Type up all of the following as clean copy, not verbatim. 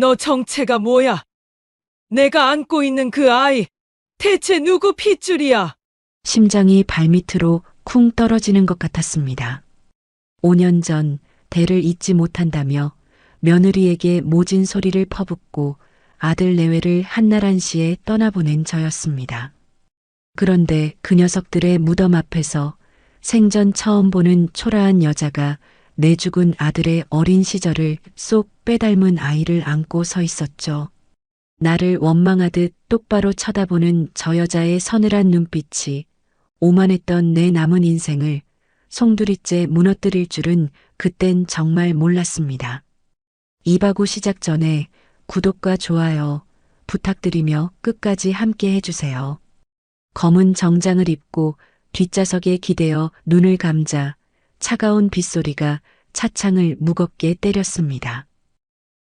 너 정체가 뭐야? 내가 안고 있는 그 아이, 대체 누구 핏줄이야? 심장이 발밑으로 쿵 떨어지는 것 같았습니다. 5년 전 대를 잊지 못한다며 며느리에게 모진 소리를 퍼붓고 아들 내외를 한나란시에 떠나보낸 저였습니다. 그런데 그 녀석들의 무덤 앞에서 생전 처음 보는 초라한 여자가 내 죽은 아들의 어린 시절을 쏙 빼닮은 아이를 안고 서 있었죠. 나를 원망하듯 똑바로 쳐다보는 저 여자의 서늘한 눈빛이 오만했던 내 남은 인생을 송두리째 무너뜨릴 줄은 그땐 정말 몰랐습니다. 이바구 시작 전에 구독과 좋아요 부탁드리며 끝까지 함께 해주세요. 검은 정장을 입고 뒷좌석에 기대어 눈을 감자 차가운 빗소리가 차창을 무겁게 때렸습니다.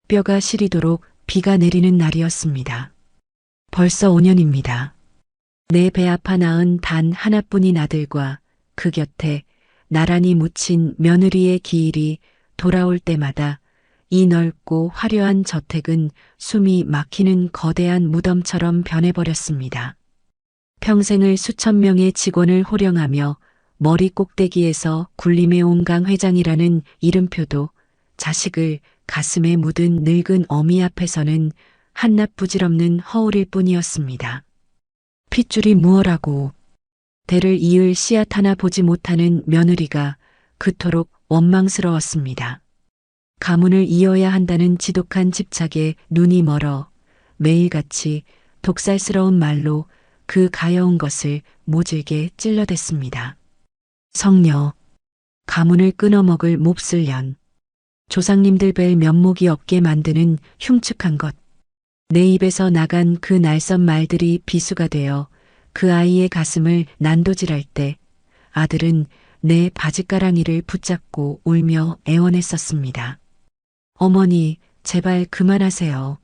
뼈가 시리도록 비가 내리는 날이었습니다. 벌써 5년입니다. 내 배 아파 낳은 단 하나뿐인 아들과 그 곁에 나란히 묻힌 며느리의 기일이 돌아올 때마다 이 넓고 화려한 저택은 숨이 막히는 거대한 무덤처럼 변해버렸습니다. 평생을 수천 명의 직원을 호령하며 머리 꼭대기에서 군림해온 강 회장이라는 이름표도 자식을 가슴에 묻은 늙은 어미 앞에서는 한낱 부질없는 허울일 뿐이었습니다. 핏줄이 무엇라고 대를 이을 씨앗 하나 보지 못하는 며느리가 그토록 원망스러웠습니다. 가문을 이어야 한다는 지독한 집착에 눈이 멀어 매일같이 독살스러운 말로 그 가여운 것을 모질게 찔러댔습니다. 성녀, 가문을 끊어먹을 몹쓸 년, 조상님들 뵐 면목이 없게 만드는 흉측한 것. 내 입에서 나간 그 날선 말들이 비수가 되어 그 아이의 가슴을 난도질할 때 아들은 내 바짓가랑이를 붙잡고 울며 애원했었습니다. 어머니, 제발 그만하세요.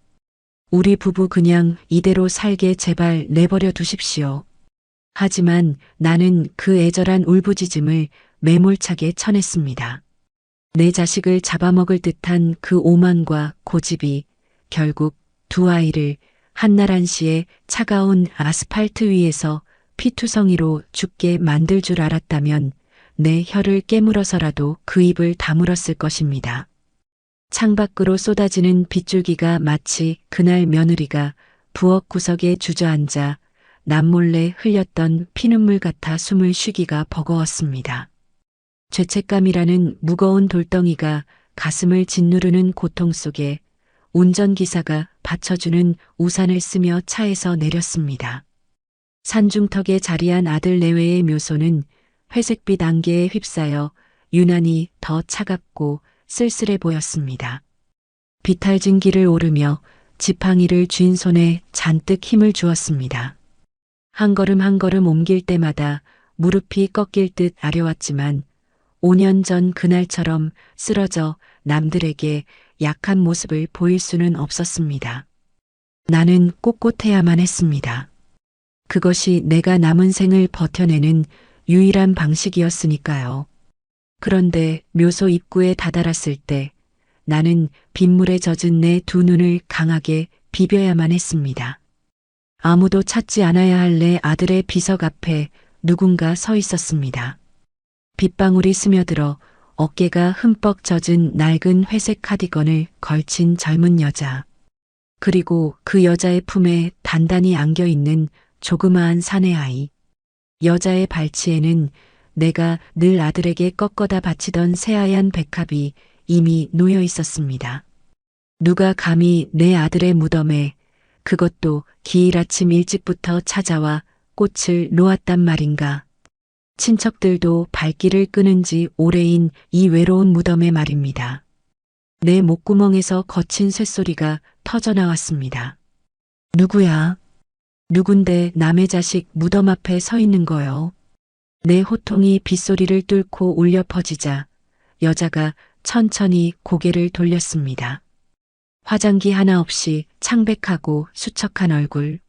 우리 부부 그냥 이대로 살게 제발 내버려 두십시오. 하지만 나는 그 애절한 울부짖음을 매몰차게 쳐냈습니다. 내 자식을 잡아먹을 듯한 그 오만과 고집이 결국 두 아이를 한나란시의 차가운 아스팔트 위에서 피투성이로 죽게 만들 줄 알았다면 내 혀를 깨물어서라도 그 입을 다물었을 것입니다. 창밖으로 쏟아지는 빗줄기가 마치 그날 며느리가 부엌 구석에 주저앉아 남몰래 흘렸던 피눈물 같아 숨을 쉬기가 버거웠습니다. 죄책감이라는 무거운 돌덩이가 가슴을 짓누르는 고통 속에 운전기사가 받쳐주는 우산을 쓰며 차에서 내렸습니다. 산중턱에 자리한 아들 내외의 묘소는 회색빛 안개에 휩싸여 유난히 더 차갑고 쓸쓸해 보였습니다. 비탈진 길을 오르며 지팡이를 쥔 손에 잔뜩 힘을 주었습니다. 한 걸음 한 걸음 옮길 때마다 무릎이 꺾일 듯 아려왔지만 5년 전 그날처럼 쓰러져 남들에게 약한 모습을 보일 수는 없었습니다. 나는 꼿꼿해야만 했습니다. 그것이 내가 남은 생을 버텨내는 유일한 방식이었으니까요. 그런데 묘소 입구에 다다랐을 때 나는 빗물에 젖은 내 두 눈을 강하게 비벼야만 했습니다. 아무도 찾지 않아야 할 내 아들의 비석 앞에 누군가 서 있었습니다. 빗방울이 스며들어 어깨가 흠뻑 젖은 낡은 회색 카디건을 걸친 젊은 여자. 그리고 그 여자의 품에 단단히 안겨있는 조그마한 사내아이. 여자의 발치에는 내가 늘 아들에게 꺾어다 바치던 새하얀 백합이 이미 놓여 있었습니다. 누가 감히 내 아들의 무덤에 그것도 기일 아침 일찍부터 찾아와 꽃을 놓았단 말인가. 친척들도 발길을 끄는 지 오래인 이 외로운 무덤에 말입니다. 내 목구멍에서 거친 쇳소리가 터져나왔습니다. 누구야? 누군데 남의 자식 무덤 앞에 서 있는 거요? 내 호통이 빗소리를 뚫고 울려 퍼지자 여자가 천천히 고개를 돌렸습니다. 화장기 하나 없이 창백하고 수척한 얼굴.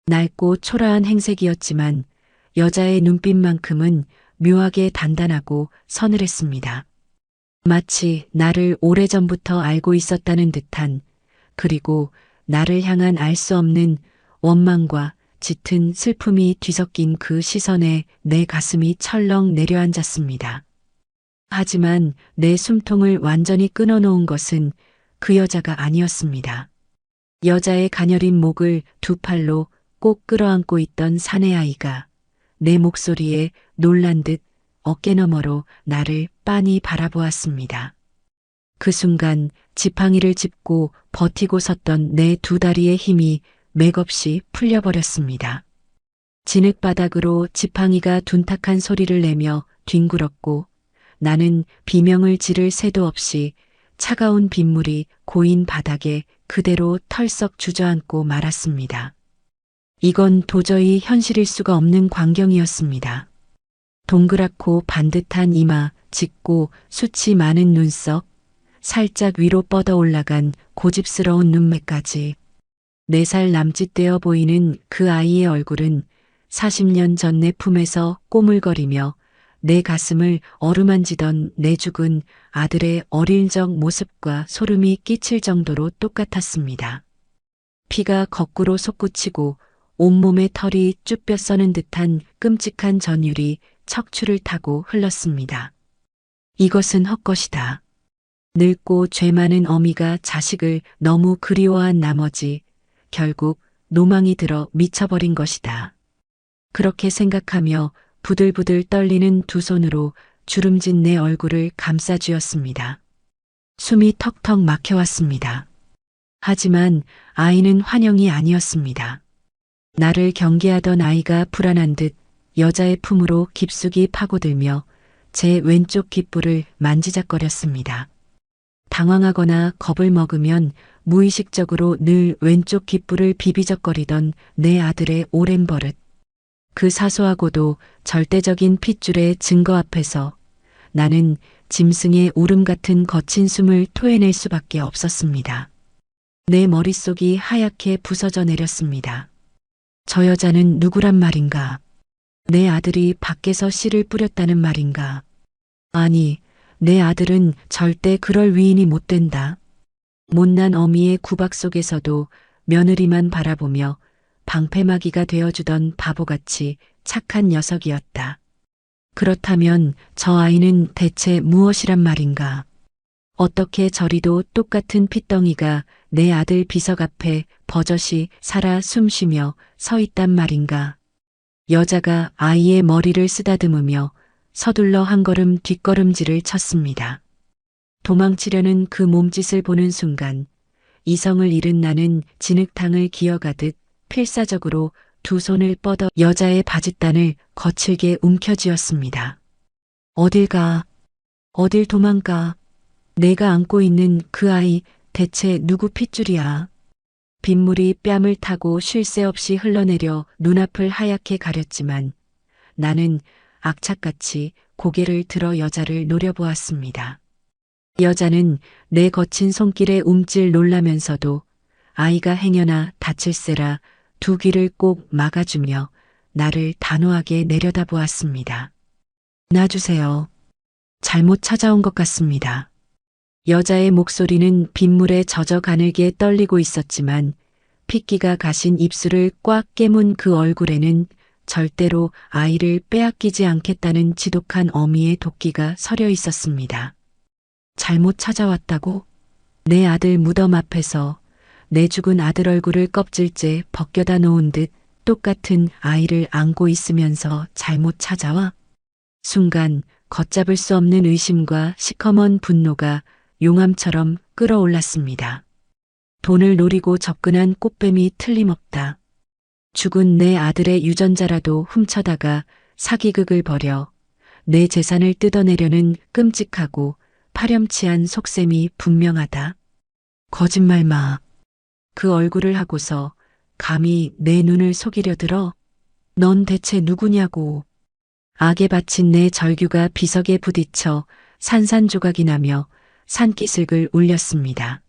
낡고 초라한 행색이었지만 여자의 눈빛만큼은 묘하게 단단하고 서늘했습니다. 마치 나를 오래전부터 알고 있었다는 듯한 그리고 나를 향한 알 수 없는 원망과 짙은 슬픔이 뒤섞인 그 시선에 내 가슴이 철렁 내려앉았습니다. 하지만 내 숨통을 완전히 끊어놓은 것은 그 여자가 아니었습니다. 여자의 가녀린 목을 두 팔로 꼭 끌어안고 있던 사내 아이가 내 목소리에 놀란 듯 어깨 너머로 나를 빤히 바라보았습니다. 그 순간 지팡이를 짚고 버티고 섰던 내 두 다리의 힘이 맥없이 풀려버렸습니다. 진흙바닥으로 지팡이가 둔탁한 소리를 내며 뒹굴었고 나는 비명을 지를 새도 없이 차가운 빗물이 고인 바닥에 그대로 털썩 주저앉고 말았습니다. 이건 도저히 현실일 수가 없는 광경이었습니다. 동그랗고 반듯한 이마, 짙고 숱이 많은 눈썹, 살짝 위로 뻗어 올라간 고집스러운 눈매까지 4살 남짓되어 보이는 그 아이의 얼굴은 40년 전 내 품에서 꼬물거리며 내 가슴을 어루만지던 내 죽은 아들의 어릴 적 모습과 소름이 끼칠 정도로 똑같았습니다. 피가 거꾸로 솟구치고 온몸에 털이 쭈뼛 서는 듯한 끔찍한 전율이 척추를 타고 흘렀습니다. 이것은 헛것이다. 늙고 죄 많은 어미가 자식을 너무 그리워한 나머지 결국 노망이 들어 미쳐버린 것이다. 그렇게 생각하며 부들부들 떨리는 두 손으로 주름진 내 얼굴을 감싸쥐었습니다. 숨이 턱턱 막혀왔습니다. 하지만 아이는 환영이 아니었습니다. 나를 경계하던 아이가 불안한 듯 여자의 품으로 깊숙이 파고들며 제 왼쪽 귓불을 만지작거렸습니다. 당황하거나 겁을 먹으면 무의식적으로 늘 왼쪽 귓불을 비비적거리던 내 아들의 오랜 버릇. 그 사소하고도 절대적인 핏줄의 증거 앞에서 나는 짐승의 울음 같은 거친 숨을 토해낼 수밖에 없었습니다. 내 머릿속이 하얗게 부서져 내렸습니다. 저 여자는 누구란 말인가? 내 아들이 밖에서 씨를 뿌렸다는 말인가? 아니, 내 아들은 절대 그럴 위인이 못 된다. 못난 어미의 구박 속에서도 며느리만 바라보며 방패막이가 되어주던 바보같이 착한 녀석이었다. 그렇다면 저 아이는 대체 무엇이란 말인가? 어떻게 저리도 똑같은 핏덩이가 내 아들 비석 앞에 버젓이 살아 숨쉬며 서 있단 말인가? 여자가 아이의 머리를 쓰다듬으며 서둘러 한 걸음 뒷걸음질을 쳤습니다. 도망치려는 그 몸짓을 보는 순간 이성을 잃은 나는 진흙탕을 기어가듯 필사적으로 두 손을 뻗어 여자의 바짓단을 거칠게 움켜쥐었습니다. 어딜 가? 어딜 도망가? 내가 안고 있는 그 아이 대체 누구 핏줄이야? 빗물이 뺨을 타고 쉴 새 없이 흘러내려 눈앞을 하얗게 가렸지만 나는 악착같이 고개를 들어 여자를 노려보았습니다. 여자는 내 거친 손길에 움찔 놀라면서도 아이가 행여나 다칠세라 두 귀를 꼭 막아주며 나를 단호하게 내려다보았습니다. 놔주세요. 잘못 찾아온 것 같습니다. 여자의 목소리는 빗물에 젖어 가늘게 떨리고 있었지만 핏기가 가신 입술을 꽉 깨문 그 얼굴에는 절대로 아이를 빼앗기지 않겠다는 지독한 어미의 도끼가 서려 있었습니다. 잘못 찾아왔다고? 내 아들 무덤 앞에서 내 죽은 아들 얼굴을 껍질째 벗겨다 놓은 듯 똑같은 아이를 안고 있으면서 잘못 찾아와? 순간 걷잡을 수 없는 의심과 시커먼 분노가 용암처럼 끌어올랐습니다. 돈을 노리고 접근한 꽃뱀이 틀림없다. 죽은 내 아들의 유전자라도 훔쳐다가 사기극을 벌여 내 재산을 뜯어내려는 끔찍하고 파렴치한 속셈이 분명하다. 거짓말 마. 그 얼굴을 하고서 감히 내 눈을 속이려 들어? 넌 대체 누구냐고. 악에 바친 내 절규가 비석에 부딪혀 산산조각이 나며 산기슭을 울렸습니다.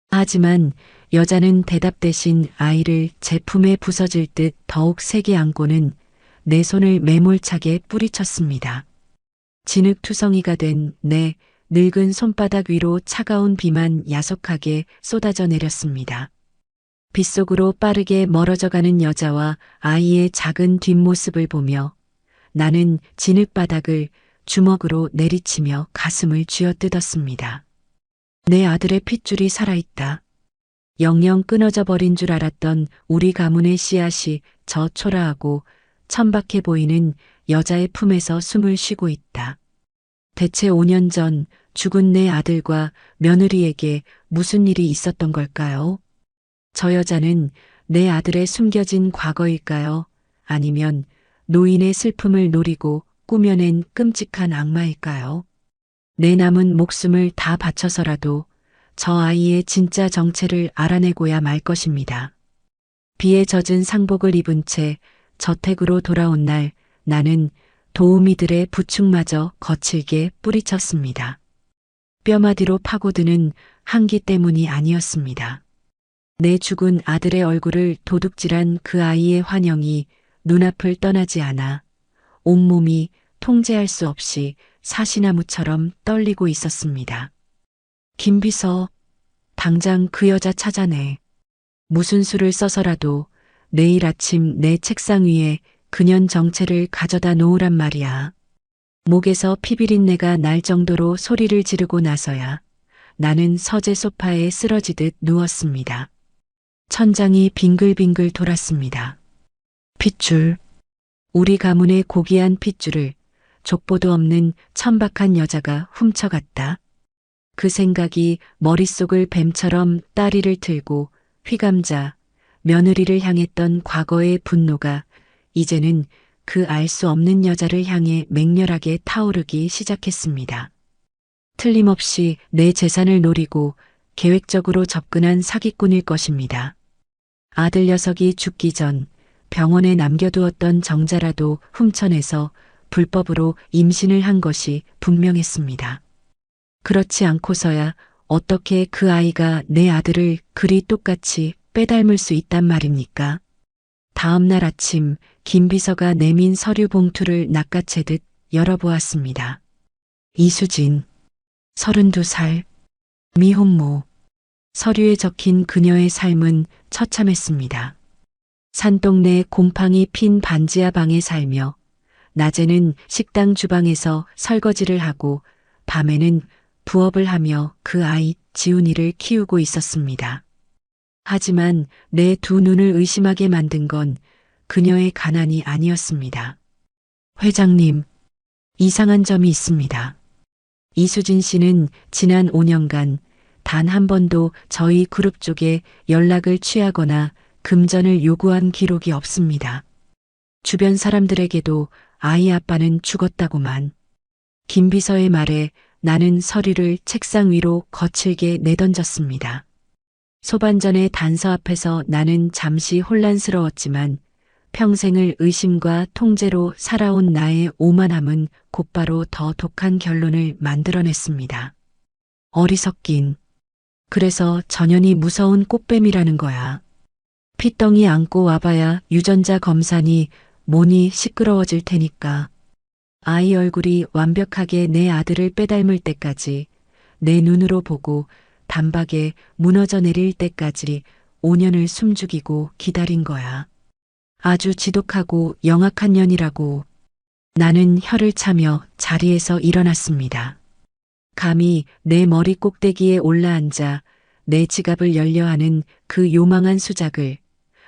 하지만 여자는 대답 대신 아이를 제 품에 부서질 듯 더욱 세게 안고는 내 손을 매몰차게 뿌리쳤습니다. 진흙투성이가 된 내 늙은 손바닥 위로 차가운 비만 야속하게 쏟아져 내렸습니다. 빗속으로 빠르게 멀어져가는 여자와 아이의 작은 뒷모습을 보며 나는 진흙바닥을 주먹으로 내리치며 가슴을 쥐어뜯었습니다. 내 아들의 핏줄이 살아있다. 영영 끊어져 버린 줄 알았던 우리 가문의 씨앗이 저 초라하고 천박해 보이는 여자의 품에서 숨을 쉬고 있다. 대체 5년 전 죽은 내 아들과 며느리에게 무슨 일이 있었던 걸까요? 저 여자는 내 아들의 숨겨진 과거일까요? 아니면 노인의 슬픔을 노리고 꾸며낸 끔찍한 악마일까요? 내 남은 목숨을 다 바쳐서라도 저 아이의 진짜 정체를 알아내고야 말 것입니다. 비에 젖은 상복을 입은 채 저택으로 돌아온 날 나는 도우미들의 부축마저 거칠게 뿌리쳤습니다. 뼈마디로 파고드는 한기 때문이 아니었습니다. 내 죽은 아들의 얼굴을 도둑질한 그 아이의 환영이 눈앞을 떠나지 않아 온몸이 통제할 수 없이 사시나무처럼 떨리고 있었습니다. 김비서, 당장 그 여자 찾아내. 무슨 수를 써서라도 내일 아침 내 책상 위에 그년 정체를 가져다 놓으란 말이야. 목에서 피비린내가 날 정도로 소리를 지르고 나서야 나는 서재 소파에 쓰러지듯 누웠습니다. 천장이 빙글빙글 돌았습니다. 핏줄. 우리 가문의 고귀한 핏줄을 족보도 없는 천박한 여자가 훔쳐갔다. 그 생각이 머릿속을 뱀처럼 따리를 틀고 휘감자 며느리를 향했던 과거의 분노가 이제는 그 알 수 없는 여자를 향해 맹렬하게 타오르기 시작했습니다. 틀림없이 내 재산을 노리고 계획적으로 접근한 사기꾼일 것입니다. 아들 녀석이 죽기 전 병원에 남겨두었던 정자라도 훔쳐내서 불법으로 임신을 한 것이 분명했습니다. 그렇지 않고서야 어떻게 그 아이가 내 아들을 그리 똑같이 빼닮을 수 있단 말입니까? 다음 날 아침 김 비서가 내민 서류 봉투를 낚아채듯 열어보았습니다. 이수진, 32살, 미혼모. 서류에 적힌 그녀의 삶은 처참했습니다. 산동네 곰팡이 핀 반지하 방에 살며 낮에는 식당 주방에서 설거지를 하고 밤에는 부업을 하며 그 아이 지훈이를 키우고 있었습니다. 하지만 내 두 눈을 의심하게 만든 건 그녀의 가난이 아니었습니다. 회장님, 이상한 점이 있습니다. 이수진 씨는 지난 5년간 단 한 번도 저희 그룹 쪽에 연락을 취하거나 금전을 요구한 기록이 없습니다. 주변 사람들에게도 아이 아빠는 죽었다고만. 김 비서의 말에 나는 서류를 책상 위로 거칠게 내던졌습니다. 소반전의 단서 앞에서 나는 잠시 혼란스러웠지만 평생을 의심과 통제로 살아온 나의 오만함은 곧바로 더 독한 결론을 만들어냈습니다. 어리석긴. 그래서 전현이 무서운 꽃뱀이라는 거야. 핏덩이 안고 와봐야 유전자 검사니 뭐니 시끄러워질 테니까. 아이 얼굴이 완벽하게 내 아들을 빼닮을 때까지 내 눈으로 보고 단박에 무너져 내릴 때까지 5년을 숨죽이고 기다린 거야. 아주 지독하고 영악한 년이라고. 나는 혀를 차며 자리에서 일어났습니다. 감히 내 머리 꼭대기에 올라앉아 내 지갑을 열려하는 그 요망한 수작을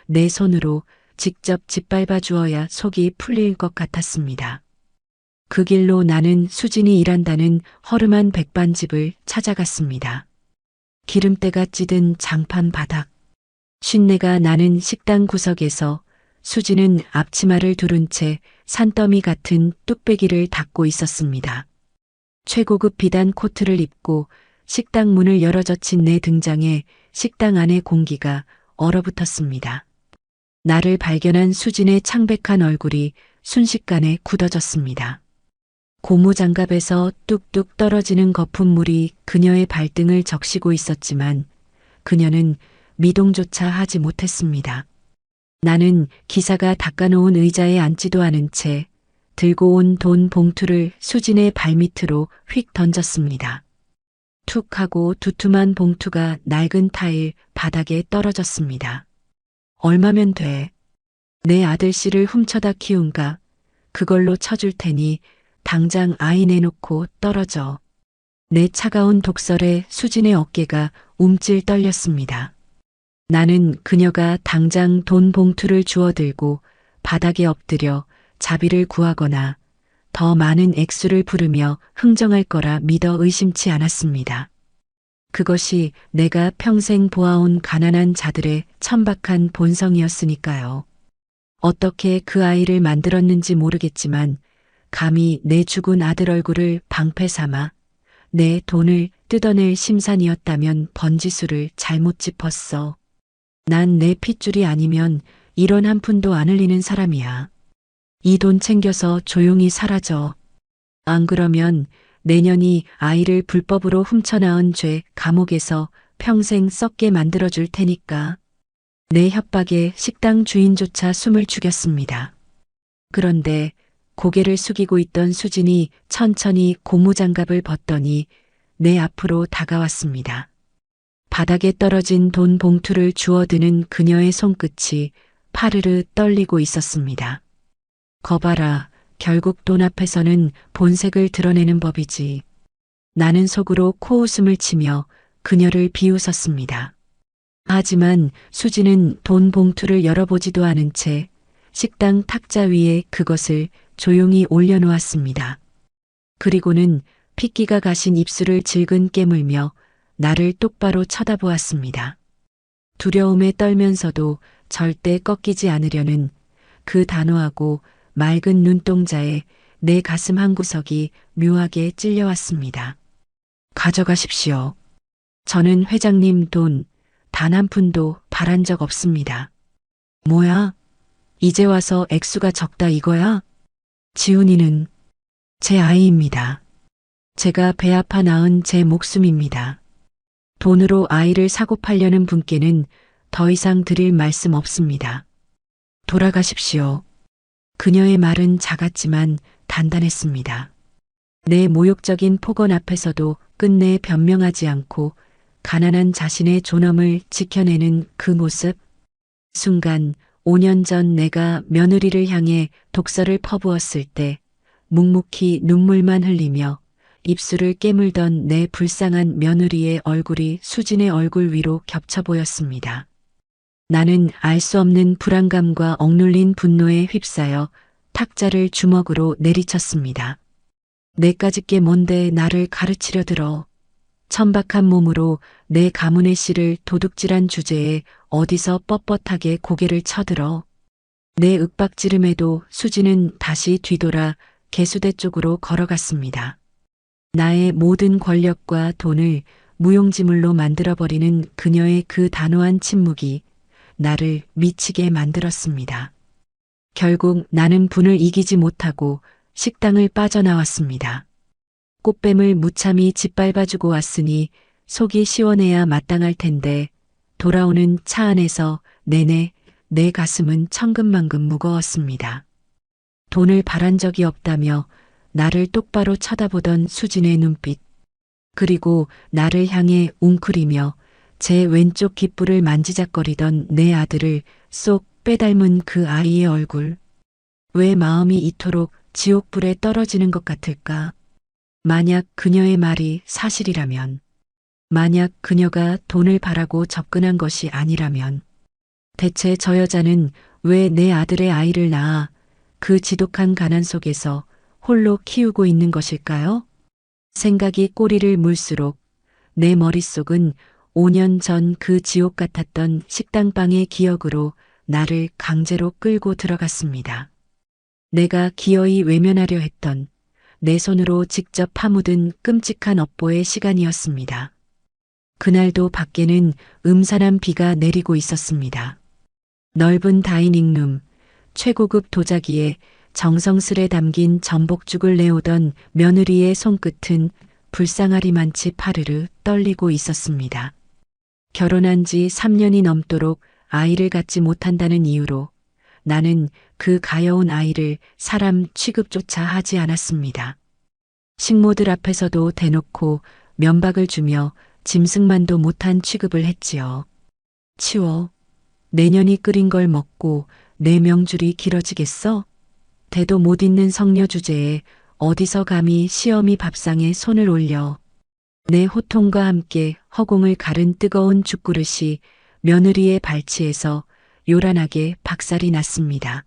내 손으로 직접 짓밟아 주어야 속이 풀릴 것 같았습니다. 그 길로 나는 수진이 일한다는 허름한 백반집을 찾아갔습니다. 기름때가 찌든 장판 바닥. 쉰내가 나는 식당 구석에서 수진은 앞치마를 두른 채 산더미 같은 뚝배기를 닦고 있었습니다. 최고급 비단 코트를 입고 식당 문을 열어젖힌 내 등장에 식당 안의 공기가 얼어붙었습니다. 나를 발견한 수진의 창백한 얼굴이 순식간에 굳어졌습니다. 고무장갑에서 뚝뚝 떨어지는 거품물이 그녀의 발등을 적시고 있었지만 그녀는 미동조차 하지 못했습니다. 나는 기사가 닦아놓은 의자에 앉지도 않은 채 들고 온 돈 봉투를 수진의 발밑으로 휙 던졌습니다. 툭 하고 두툼한 봉투가 낡은 타일 바닥에 떨어졌습니다. 얼마면 돼? 내 아들 씨를 훔쳐다 키운가? 그걸로 쳐줄 테니 당장 아이 내놓고 떨어져. 내 차가운 독설에 수진의 어깨가 움찔 떨렸습니다. 나는 그녀가 당장 돈 봉투를 주워들고 바닥에 엎드려 자비를 구하거나 더 많은 액수를 부르며 흥정할 거라 믿어 의심치 않았습니다. 그것이 내가 평생 보아온 가난한 자들의 천박한 본성이었으니까요. 어떻게 그 아이를 만들었는지 모르겠지만 감히 내 죽은 아들 얼굴을 방패 삼아 내 돈을 뜯어낼 심산이었다면 번지수를 잘못 짚었어. 난 내 핏줄이 아니면 이런 한 푼도 안 흘리는 사람이야. 이 돈 챙겨서 조용히 사라져. 안 그러면 내년이 아이를 불법으로 훔쳐나은 죄 감옥에서 평생 썩게 만들어줄 테니까. 내 협박에 식당 주인조차 숨을 죽였습니다. 그런데 고개를 숙이고 있던 수진이 천천히 고무장갑을 벗더니 내 앞으로 다가왔습니다. 바닥에 떨어진 돈 봉투를 주워드는 그녀의 손끝이 파르르 떨리고 있었습니다. 거봐라, 결국 돈 앞에서는 본색을 드러내는 법이지. 나는 속으로 코웃음을 치며 그녀를 비웃었습니다. 하지만 수지는 돈 봉투를 열어보지도 않은 채 식당 탁자 위에 그것을 조용히 올려놓았습니다. 그리고는 핏기가 가신 입술을 질근 깨물며 나를 똑바로 쳐다보았습니다. 두려움에 떨면서도 절대 꺾이지 않으려는 그 단호하고 맑은 눈동자에 내 가슴 한구석이 묘하게 찔려왔습니다. 가져가십시오. 저는 회장님 돈 단 한 푼도 바란 적 없습니다. 뭐야? 이제 와서 액수가 적다 이거야? 지훈이는 제 아이입니다. 제가 배 아파 낳은 제 목숨입니다. 돈으로 아이를 사고 팔려는 분께는 더 이상 드릴 말씀 없습니다. 돌아가십시오. 그녀의 말은 작았지만 단단했습니다. 내 모욕적인 폭언 앞에서도 끝내 변명하지 않고 가난한 자신의 존엄을 지켜내는 그 모습. 순간 5년 전 내가 며느리를 향해 독설을 퍼부었을 때 묵묵히 눈물만 흘리며 입술을 깨물던 내 불쌍한 며느리의 얼굴이 수진의 얼굴 위로 겹쳐 보였습니다. 나는 알 수 없는 불안감과 억눌린 분노에 휩싸여 탁자를 주먹으로 내리쳤습니다. 내까짓 게 뭔데 나를 가르치려 들어. 천박한 몸으로 내 가문의 씨를 도둑질한 주제에 어디서 뻣뻣하게 고개를 쳐들어. 내 윽박지름에도 수지는 다시 뒤돌아 개수대 쪽으로 걸어갔습니다. 나의 모든 권력과 돈을 무용지물로 만들어버리는 그녀의 그 단호한 침묵이 나를 미치게 만들었습니다. 결국 나는 분을 이기지 못하고 식당을 빠져나왔습니다. 꽃뱀을 무참히 짓밟아주고 왔으니 속이 시원해야 마땅할 텐데 돌아오는 차 안에서 내내 내 가슴은 천근만근 무거웠습니다. 돈을 바란 적이 없다며 나를 똑바로 쳐다보던 수진의 눈빛, 그리고 나를 향해 웅크리며 제 왼쪽 귓불을 만지작거리던 내 아들을 쏙 빼닮은 그 아이의 얼굴. 왜 마음이 이토록 지옥불에 떨어지는 것 같을까? 만약 그녀의 말이 사실이라면, 만약 그녀가 돈을 바라고 접근한 것이 아니라면, 대체 저 여자는 왜 내 아들의 아이를 낳아 그 지독한 가난 속에서 홀로 키우고 있는 것일까요? 생각이 꼬리를 물수록 내 머릿속은 5년 전 그 지옥 같았던 식당방의 기억으로 나를 강제로 끌고 들어갔습니다. 내가 기어이 외면하려 했던 내 손으로 직접 파묻은 끔찍한 업보의 시간이었습니다. 그날도 밖에는 음산한 비가 내리고 있었습니다. 넓은 다이닝룸, 최고급 도자기에 정성스레 담긴 전복죽을 내오던 며느리의 손끝은 불쌍하리만치 파르르 떨리고 있었습니다. 결혼한 지 3년이 넘도록 아이를 갖지 못한다는 이유로 나는 그 가여운 아이를 사람 취급조차 하지 않았습니다. 식모들 앞에서도 대놓고 면박을 주며 짐승만도 못한 취급을 했지요. 치워. 내년이 끓인 걸 먹고 내 명줄이 길어지겠어? 대도 못 잇는 성녀 주제에 어디서 감히 시어미 밥상에 손을 올려. 내 호통과 함께 허공을 가른 뜨거운 죽그릇이 며느리의 발치에서 요란하게 박살이 났습니다.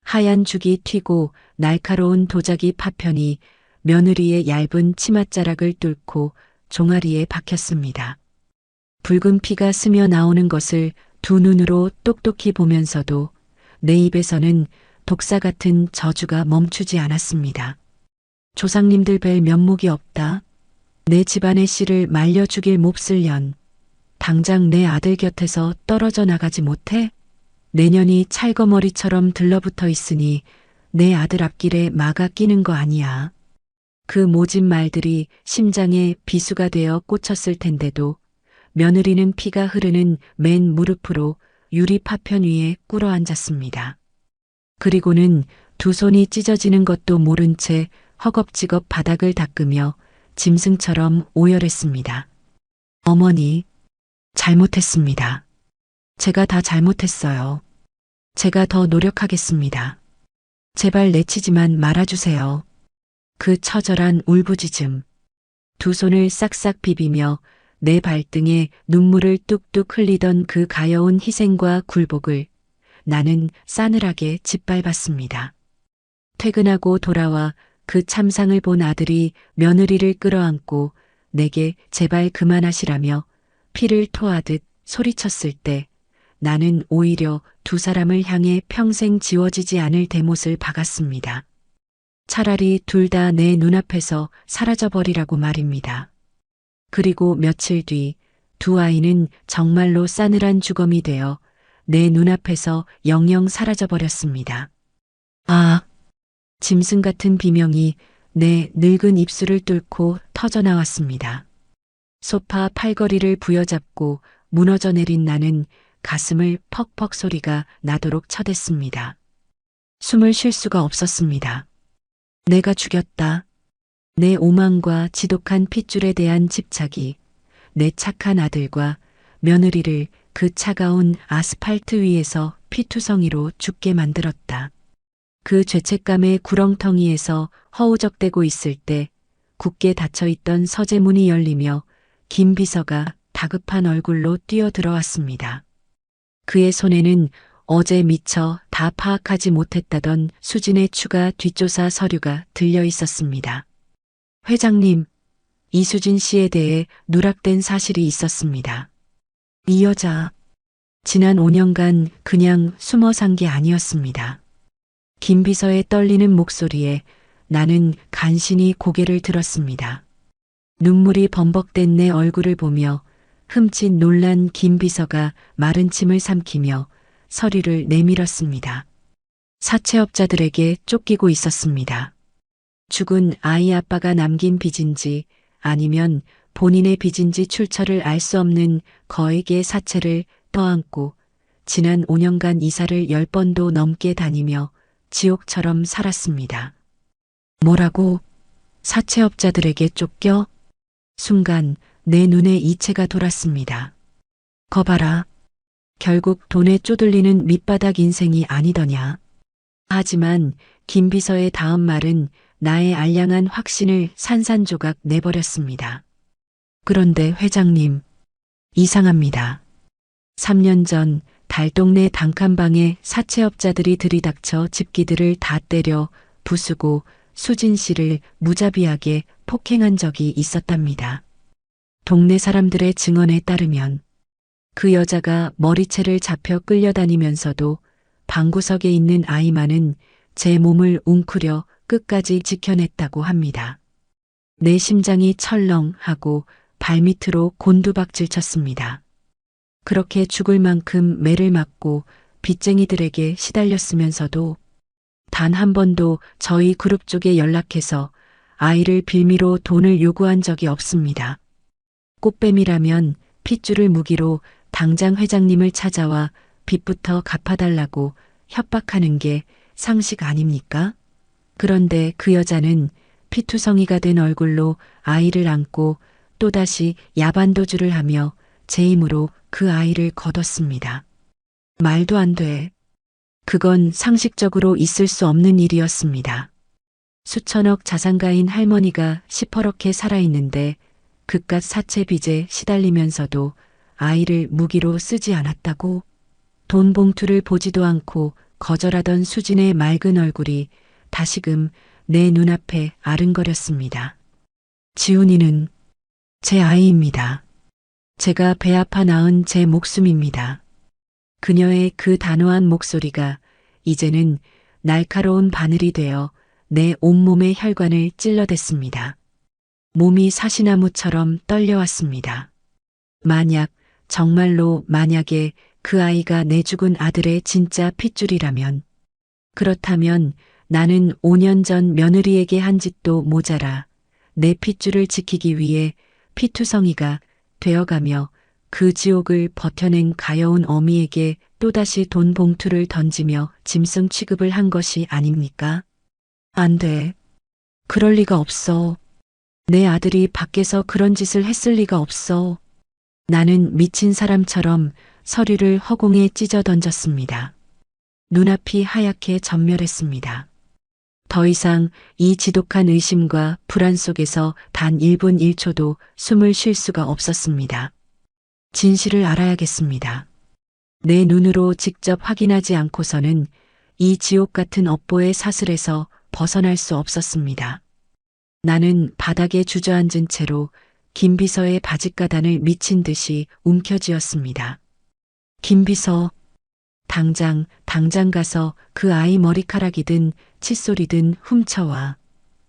하얀 죽이 튀고 날카로운 도자기 파편이 며느리의 얇은 치맛자락을 뚫고 종아리에 박혔습니다. 붉은 피가 스며 나오는 것을 두 눈으로 똑똑히 보면서도 내 입에서는 독사 같은 저주가 멈추지 않았습니다. 조상님들 뵐 면목이 없다. 내 집안의 씨를 말려 죽일 몹쓸 년. 당장 내 아들 곁에서 떨어져 나가지 못해? 내년이 찰거머리처럼 들러붙어 있으니 내 아들 앞길에 막아 끼는 거 아니야. 그 모진 말들이 심장에 비수가 되어 꽂혔을 텐데도 며느리는 피가 흐르는 맨 무릎으로 유리 파편 위에 꿇어 앉았습니다. 그리고는 두 손이 찢어지는 것도 모른 채 허겁지겁 바닥을 닦으며 짐승처럼 오열했습니다. 어머니, 잘못했습니다. 제가 다 잘못했어요. 제가 더 노력하겠습니다. 제발 내치지만 말아주세요. 그 처절한 울부짖음. 두 손을 싹싹 비비며 내 발등에 눈물을 뚝뚝 흘리던 그 가여운 희생과 굴복을 나는 싸늘하게 짓밟았습니다. 퇴근하고 돌아와 그 참상을 본 아들이 며느리를 끌어안고 내게 제발 그만하시라며 피를 토하듯 소리쳤을 때 나는 오히려 두 사람을 향해 평생 지워지지 않을 대못을 박았습니다. 차라리 둘 다 내 눈앞에서 사라져버리라고 말입니다. 그리고 며칠 뒤 두 아이는 정말로 싸늘한 주검이 되어 내 눈앞에서 영영 사라져버렸습니다. 아, 짐승 같은 비명이 내 늙은 입술을 뚫고 터져나왔습니다. 소파 팔걸이를 부여잡고 무너져 내린 나는 가슴을 퍽퍽 소리가 나도록 쳐댔습니다. 숨을 쉴 수가 없었습니다. 내가 죽였다. 내 오만과 지독한 핏줄에 대한 집착이 내 착한 아들과 며느리를 그 차가운 아스팔트 위에서 피투성이로 죽게 만들었다. 그 죄책감의 구렁텅이에서 허우적대고 있을 때 굳게 닫혀있던 서재문이 열리며 김 비서가 다급한 얼굴로 뛰어들어왔습니다. 그의 손에는 어제 미처 다 파악하지 못했다던 수진의 추가 뒷조사 서류가 들려 있었습니다. 회장님, 이수진 씨에 대해 누락된 사실이 있었습니다. 이 여자, 지난 5년간 그냥 숨어 산 게 아니었습니다. 김 비서의 떨리는 목소리에 나는 간신히 고개를 들었습니다. 눈물이 범벅된 내 얼굴을 보며 흠칫 놀란 김 비서가 마른 침을 삼키며 서류를 내밀었습니다. 사채업자들에게 쫓기고 있었습니다. 죽은 아이 아빠가 남긴 빚인지 아니면 본인의 빚인지 출처를 알 수 없는 거액의 사채를 떠안고 지난 5년간 이사를 10번도 넘게 다니며 지옥처럼 살았습니다. 뭐라고? 사채업자들에게 쫓겨? 순간 내 눈에 이체가 돌았습니다. 거봐라. 결국 돈에 쪼들리는 밑바닥 인생이 아니더냐. 하지만 김 비서의 다음 말은 나의 알량한 확신을 산산조각 내버렸습니다. 그런데 회장님, 이상합니다. 3년 전 달동네 단칸방에 사채업자들이 들이닥쳐 집기들을 다 때려 부수고 수진 씨를 무자비하게 폭행한 적이 있었답니다. 동네 사람들의 증언에 따르면 그 여자가 머리채를 잡혀 끌려다니면서도 방구석에 있는 아이만은 제 몸을 웅크려 끝까지 지켜냈다고 합니다. 내 심장이 철렁하고 발밑으로 곤두박질 쳤습니다. 그렇게 죽을 만큼 매를 맞고 빚쟁이들에게 시달렸으면서도 단 한 번도 저희 그룹 쪽에 연락해서 아이를 빌미로 돈을 요구한 적이 없습니다. 꽃뱀이라면 핏줄을 무기로 당장 회장님을 찾아와 빚부터 갚아달라고 협박하는 게 상식 아닙니까? 그런데 그 여자는 피투성이가 된 얼굴로 아이를 안고 또다시 야반도주를 하며 제 힘으로 그 아이를 거뒀습니다. 말도 안 돼. 그건 상식적으로 있을 수 없는 일이었습니다. 수천억 자산가인 할머니가 시퍼렇게 살아있는데 그깟 사채 빚에 시달리면서도 아이를 무기로 쓰지 않았다고? 돈 봉투를 보지도 않고 거절하던 수진의 맑은 얼굴이 다시금 내 눈앞에 아른거렸습니다. 지훈이는 제 아이입니다. 제가 배 아파 낳은 제 목숨입니다. 그녀의 그 단호한 목소리가 이제는 날카로운 바늘이 되어 내 온몸의 혈관을 찔러댔습니다. 몸이 사시나무처럼 떨려왔습니다. 만약, 정말로 만약에 그 아이가 내 죽은 아들의 진짜 핏줄이라면, 그렇다면 나는 5년 전 며느리에게 한 짓도 모자라 내 핏줄을 지키기 위해 피투성이가 되어가며 그 지옥을 버텨낸 가여운 어미에게 또다시 돈 봉투를 던지며 짐승 취급을 한 것이 아닙니까? 안 돼. 그럴 리가 없어. 내 아들이 밖에서 그런 짓을 했을 리가 없어. 나는 미친 사람처럼 서류를 허공에 찢어 던졌습니다. 눈앞이 하얗게 전멸했습니다. 더 이상 이 지독한 의심과 불안 속에서 단 1분 1초도 숨을 쉴 수가 없었습니다. 진실을 알아야겠습니다. 내 눈으로 직접 확인하지 않고서는 이 지옥 같은 업보의 사슬에서 벗어날 수 없었습니다. 나는 바닥에 주저앉은 채로 김비서의 바짓가단을 미친 듯이 움켜쥐었습니다. 김비서, 당장 가서 그 아이 머리카락이든 칫솔이든 훔쳐와.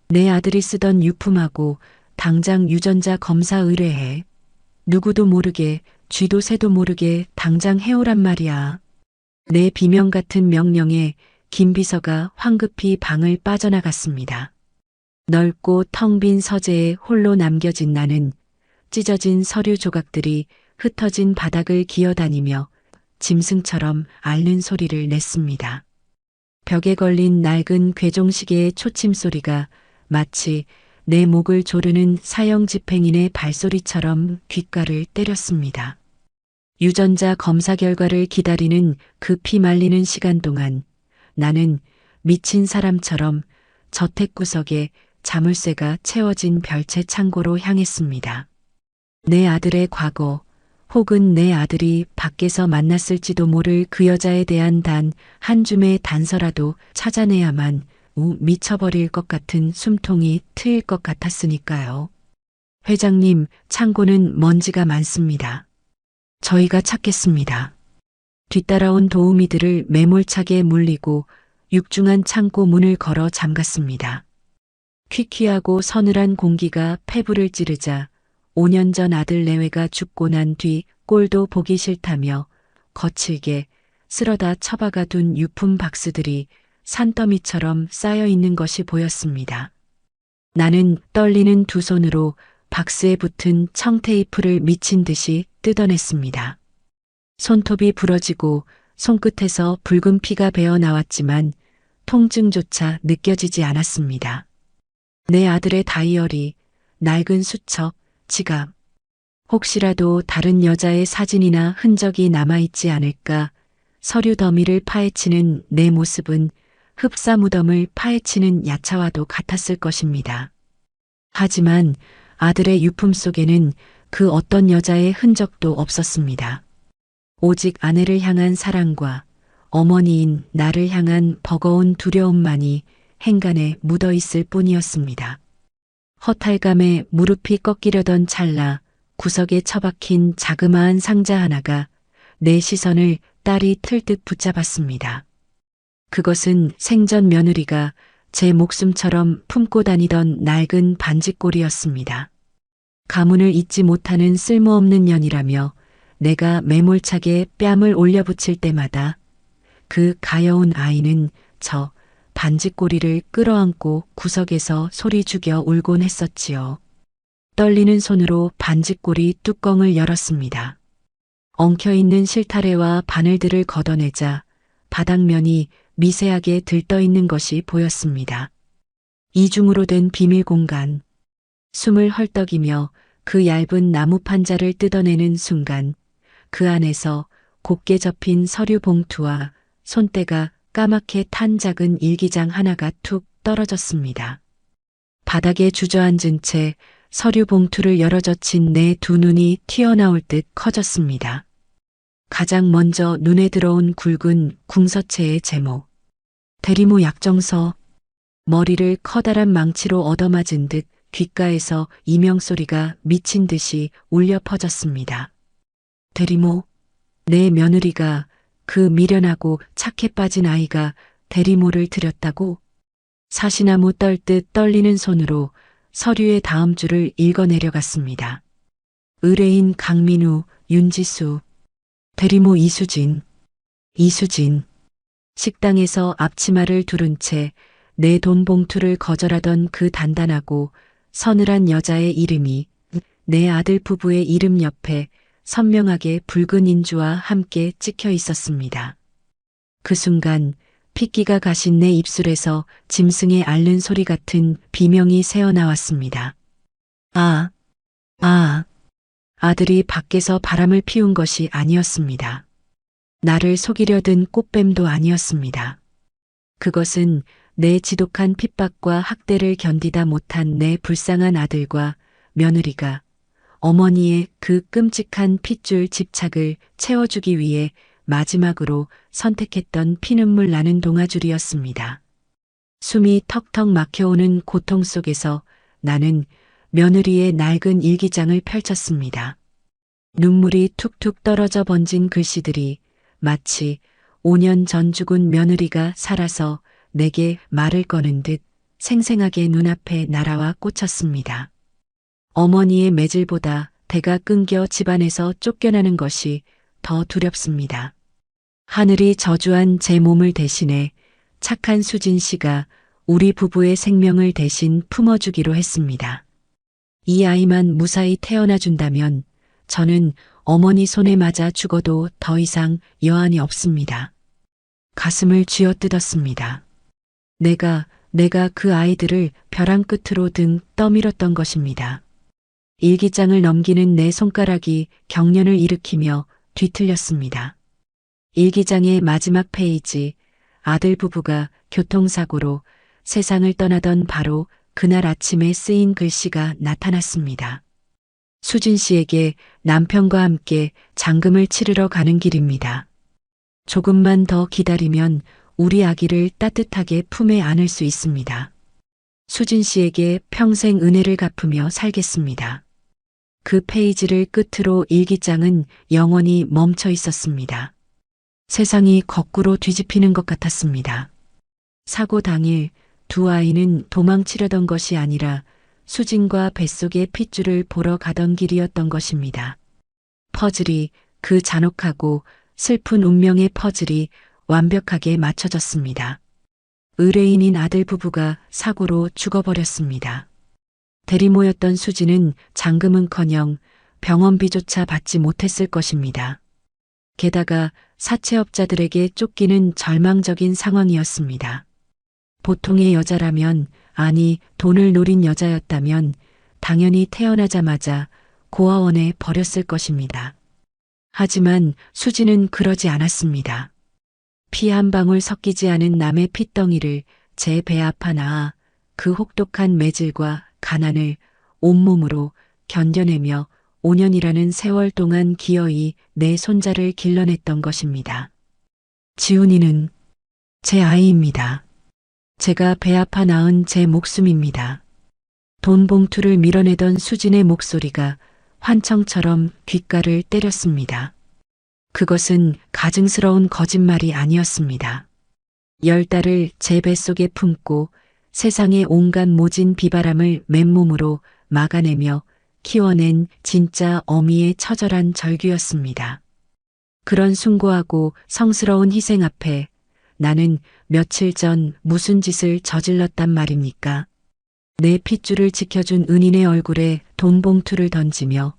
내 아들이 쓰던 유품하고 당장 유전자 검사 의뢰해. 누구도 모르게, 쥐도 새도 모르게 당장 해오란 말이야. 내 비명 같은 명령에 김비서가 황급히 방을 빠져나갔습니다. 넓고 텅 빈 서재에 홀로 남겨진 나는 찢어진 서류 조각들이 흩어진 바닥을 기어다니며 짐승처럼 앓는 소리를 냈습니다. 벽에 걸린 낡은 괴종시계의 초침 소리가 마치 내 목을 조르는 사형 집행인의 발소리처럼 귓가를 때렸습니다. 유전자 검사 결과를 기다리는 그 피 말리는 시간 동안 나는 미친 사람처럼 저택구석에 자물쇠가 채워진 별채 창고로 향했습니다. 내 아들의 과거, 혹은 내 아들이 밖에서 만났을지도 모를 그 여자에 대한 단 한 줌의 단서라도 찾아내야만 미쳐버릴 것 같은 숨통이 트일 것 같았으니까요. 회장님, 창고는 먼지가 많습니다. 저희가 찾겠습니다. 뒤따라온 도우미들을 매몰차게 물리고 육중한 창고 문을 걸어 잠갔습니다. 퀴퀴하고 서늘한 공기가 폐부를 찌르자 5년 전 아들 내외가 죽고 난 뒤 꼴도 보기 싫다며 거칠게 쓸어다 처박아 둔 유품 박스들이 산더미처럼 쌓여 있는 것이 보였습니다. 나는 떨리는 두 손으로 박스에 붙은 청테이프를 미친 듯이 뜯어냈습니다. 손톱이 부러지고 손끝에서 붉은 피가 배어 나왔지만 통증조차 느껴지지 않았습니다. 내 아들의 다이어리, 낡은 수첩, 지갑, 혹시라도 다른 여자의 사진이나 흔적이 남아있지 않을까 서류 더미를 파헤치는 내 모습은 흡사 무덤을 파헤치는 야차와도 같았을 것입니다. 하지만 아들의 유품 속에는 그 어떤 여자의 흔적도 없었습니다. 오직 아내를 향한 사랑과 어머니인 나를 향한 버거운 두려움만이 행간에 묻어 있을 뿐이었습니다. 허탈감에 무릎이 꺾이려던 찰나 구석에 처박힌 자그마한 상자 하나가 내 시선을 딸이 틀듯 붙잡았습니다. 그것은 생전 며느리가 제 목숨처럼 품고 다니던 낡은 반지꼬리였습니다. 가문을 잊지 못하는 쓸모없는 년이라며 내가 매몰차게 뺨을 올려붙일 때마다 그 가여운 아이는 저 반지꼬리를 끌어안고 구석에서 소리 죽여 울곤 했었지요. 떨리는 손으로 반지꼬리 뚜껑을 열었습니다. 엉켜있는 실타래와 바늘들을 걷어내자 바닥면이 미세하게 들떠있는 것이 보였습니다. 이중으로 된 비밀 공간. 숨을 헐떡이며 그 얇은 나무 판자를 뜯어내는 순간 그 안에서 곱게 접힌 서류 봉투와 손때가 까맣게 탄 작은 일기장 하나가 툭 떨어졌습니다. 바닥에 주저앉은 채 서류 봉투를 열어젖힌 내 두 눈이 튀어나올 듯 커졌습니다. 가장 먼저 눈에 들어온 굵은 궁서체의 제목. 대리모 약정서. 머리를 커다란 망치로 얻어맞은 듯 귓가에서 이명소리가 미친 듯이 울려 퍼졌습니다. 대리모. 내 며느리가, 그 미련하고 착해 빠진 아이가 대리모를 들였다고? 사시나무 떨듯 떨리는 손으로 서류의 다음 줄을 읽어내려갔습니다. 의뢰인 강민우, 윤지수, 대리모 이수진. 식당에서 앞치마를 두른 채 내 돈 봉투를 거절하던 그 단단하고 서늘한 여자의 이름이 내 아들 부부의 이름 옆에 선명하게 붉은 인주와 함께 찍혀 있었습니다. 그 순간 핏기가 가신 내 입술에서 짐승의 앓는 소리 같은 비명이 새어나왔습니다. 아들이 밖에서 바람을 피운 것이 아니었습니다. 나를 속이려 든 꽃뱀도 아니었습니다. 그것은 내 지독한 핍박과 학대를 견디다 못한 내 불쌍한 아들과 며느리가 어머니의 그 끔찍한 핏줄 집착을 채워주기 위해 마지막으로 선택했던 피눈물 나는 동아줄이었습니다. 숨이 턱턱 막혀오는 고통 속에서 나는 며느리의 낡은 일기장을 펼쳤습니다. 눈물이 툭툭 떨어져 번진 글씨들이 마치 5년 전 죽은 며느리가 살아서 내게 말을 거는 듯 생생하게 눈앞에 날아와 꽂혔습니다. 어머니의 매질보다 대가 끊겨 집안에서 쫓겨나는 것이 더 두렵습니다. 하늘이 저주한 제 몸을 대신해 착한 수진 씨가 우리 부부의 생명을 대신 품어주기로 했습니다. 이 아이만 무사히 태어나 준다면 저는 어머니 손에 맞아 죽어도 더 이상 여한이 없습니다. 가슴을 쥐어뜯었습니다. 내가 그 아이들을 벼랑 끝으로 등 떠밀었던 것입니다. 일기장을 넘기는 내 손가락이 경련을 일으키며 뒤틀렸습니다. 일기장의 마지막 페이지, 아들 부부가 교통사고로 세상을 떠나던 바로 그날 아침에 쓰인 글씨가 나타났습니다. 수진 씨에게 남편과 함께 장금을 치르러 가는 길입니다. 조금만 더 기다리면 우리 아기를 따뜻하게 품에 안을 수 있습니다. 수진 씨에게 평생 은혜를 갚으며 살겠습니다. 그 페이지를 끝으로 일기장은 영원히 멈춰 있었습니다. 세상이 거꾸로 뒤집히는 것 같았습니다. 사고 당일 두 아이는 도망치려던 것이 아니라 수진과 뱃속의 핏줄을 보러 가던 길이었던 것입니다. 퍼즐이, 그 잔혹하고 슬픈 운명의 퍼즐이 완벽하게 맞춰졌습니다. 의뢰인인 아들 부부가 사고로 죽어버렸습니다. 대리모였던 수진은 장금은커녕 병원비조차 받지 못했을 것입니다. 게다가 사채업자들에게 쫓기는 절망적인 상황이었습니다. 보통의 여자라면, 아니 돈을 노린 여자였다면 당연히 태어나자마자 고아원에 버렸을 것입니다. 하지만 수진은 그러지 않았습니다. 피 한 방울 섞이지 않은 남의 핏덩이를 제 배 아파 낳아 그 혹독한 매질과 가난을 온몸으로 견뎌내며 5년이라는 세월 동안 기어이 내 손자를 길러냈던 것입니다. 지훈이는 제 아이입니다. 제가 배 아파 낳은 제 목숨입니다. 돈 봉투를 밀어내던 수진의 목소리가 환청처럼 귓가를 때렸습니다. 그것은 가증스러운 거짓말이 아니었습니다. 10달을 제 뱃속에 품고 세상의 온갖 모진 비바람을 맨몸으로 막아내며 키워낸 진짜 어미의 처절한 절규였습니다. 그런 숭고하고 성스러운 희생 앞에 나는 며칠 전 무슨 짓을 저질렀단 말입니까? 내 핏줄을 지켜준 은인의 얼굴에 돈 봉투를 던지며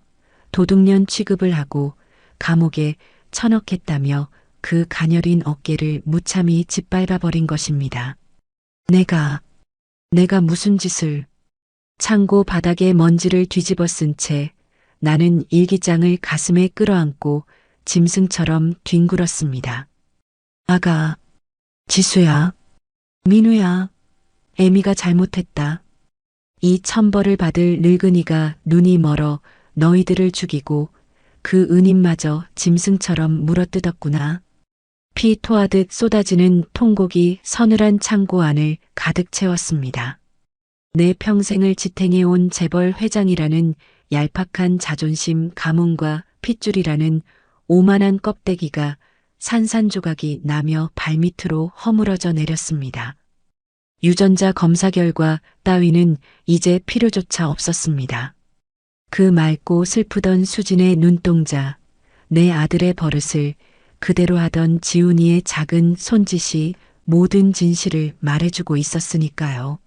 도둑년 취급을 하고 감옥에 처넣겠다며 그 가녀린 어깨를 무참히 짓밟아버린 것입니다. 내가 무슨 짓을. 창고 바닥에 먼지를 뒤집어 쓴 채 나는 일기장을 가슴에 끌어안고 짐승처럼 뒹굴었습니다. 아가, 지수야, 민우야, 애미가 잘못했다. 이 천벌을 받을 늙은이가 눈이 멀어 너희들을 죽이고 그 은인마저 짐승처럼 물어뜯었구나. 피 토하듯 쏟아지는 통곡이 서늘한 창고 안을 가득 채웠습니다. 내 평생을 지탱해온 재벌 회장이라는 얄팍한 자존심 가문과 핏줄이라는 오만한 껍데기가 산산조각이 나며 발밑으로 허물어져 내렸습니다. 유전자 검사 결과 따위는 이제 필요조차 없었습니다. 그 맑고 슬프던 수진의 눈동자, 내 아들의 버릇을 그대로 하던 지훈이의 작은 손짓이 모든 진실을 말해주고 있었으니까요.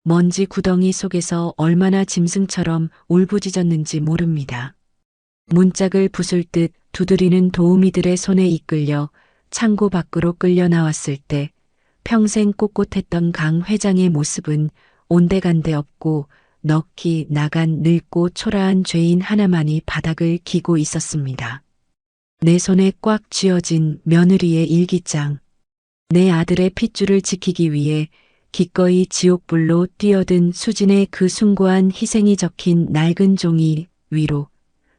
먼지 구덩이 속에서 얼마나 짐승처럼 울부짖었는지 모릅니다. 문짝을 부술 듯 두드리는 도우미들의 손에 이끌려 창고 밖으로 끌려 나왔을 때 평생 꼿꼿했던 강 회장의 모습은 온데간데 없고 넋이 나간 늙고 초라한 죄인 하나만이 바닥을 기고 있었습니다. 내 손에 꽉 쥐어진 며느리의 일기장. 내 아들의 핏줄을 지키기 위해 기꺼이 지옥불로 뛰어든 수진의 그 숭고한 희생이 적힌 낡은 종이 위로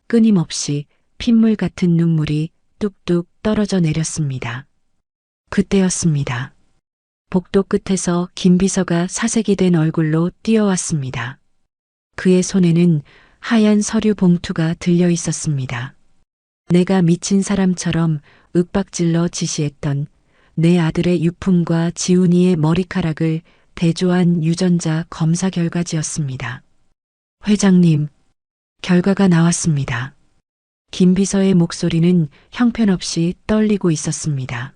끊임없이 핏물 같은 눈물이 뚝뚝 떨어져 내렸습니다. 그때였습니다. 복도 끝에서 김비서가 사색이 된 얼굴로 뛰어왔습니다. 그의 손에는 하얀 서류 봉투가 들려 있었습니다. 내가 미친 사람처럼 윽박질러 지시했던 내 아들의 유품과 지훈이의 머리카락을 대조한 유전자 검사 결과지였습니다. 회장님, 결과가 나왔습니다. 김비서의 목소리는 형편없이 떨리고 있었습니다.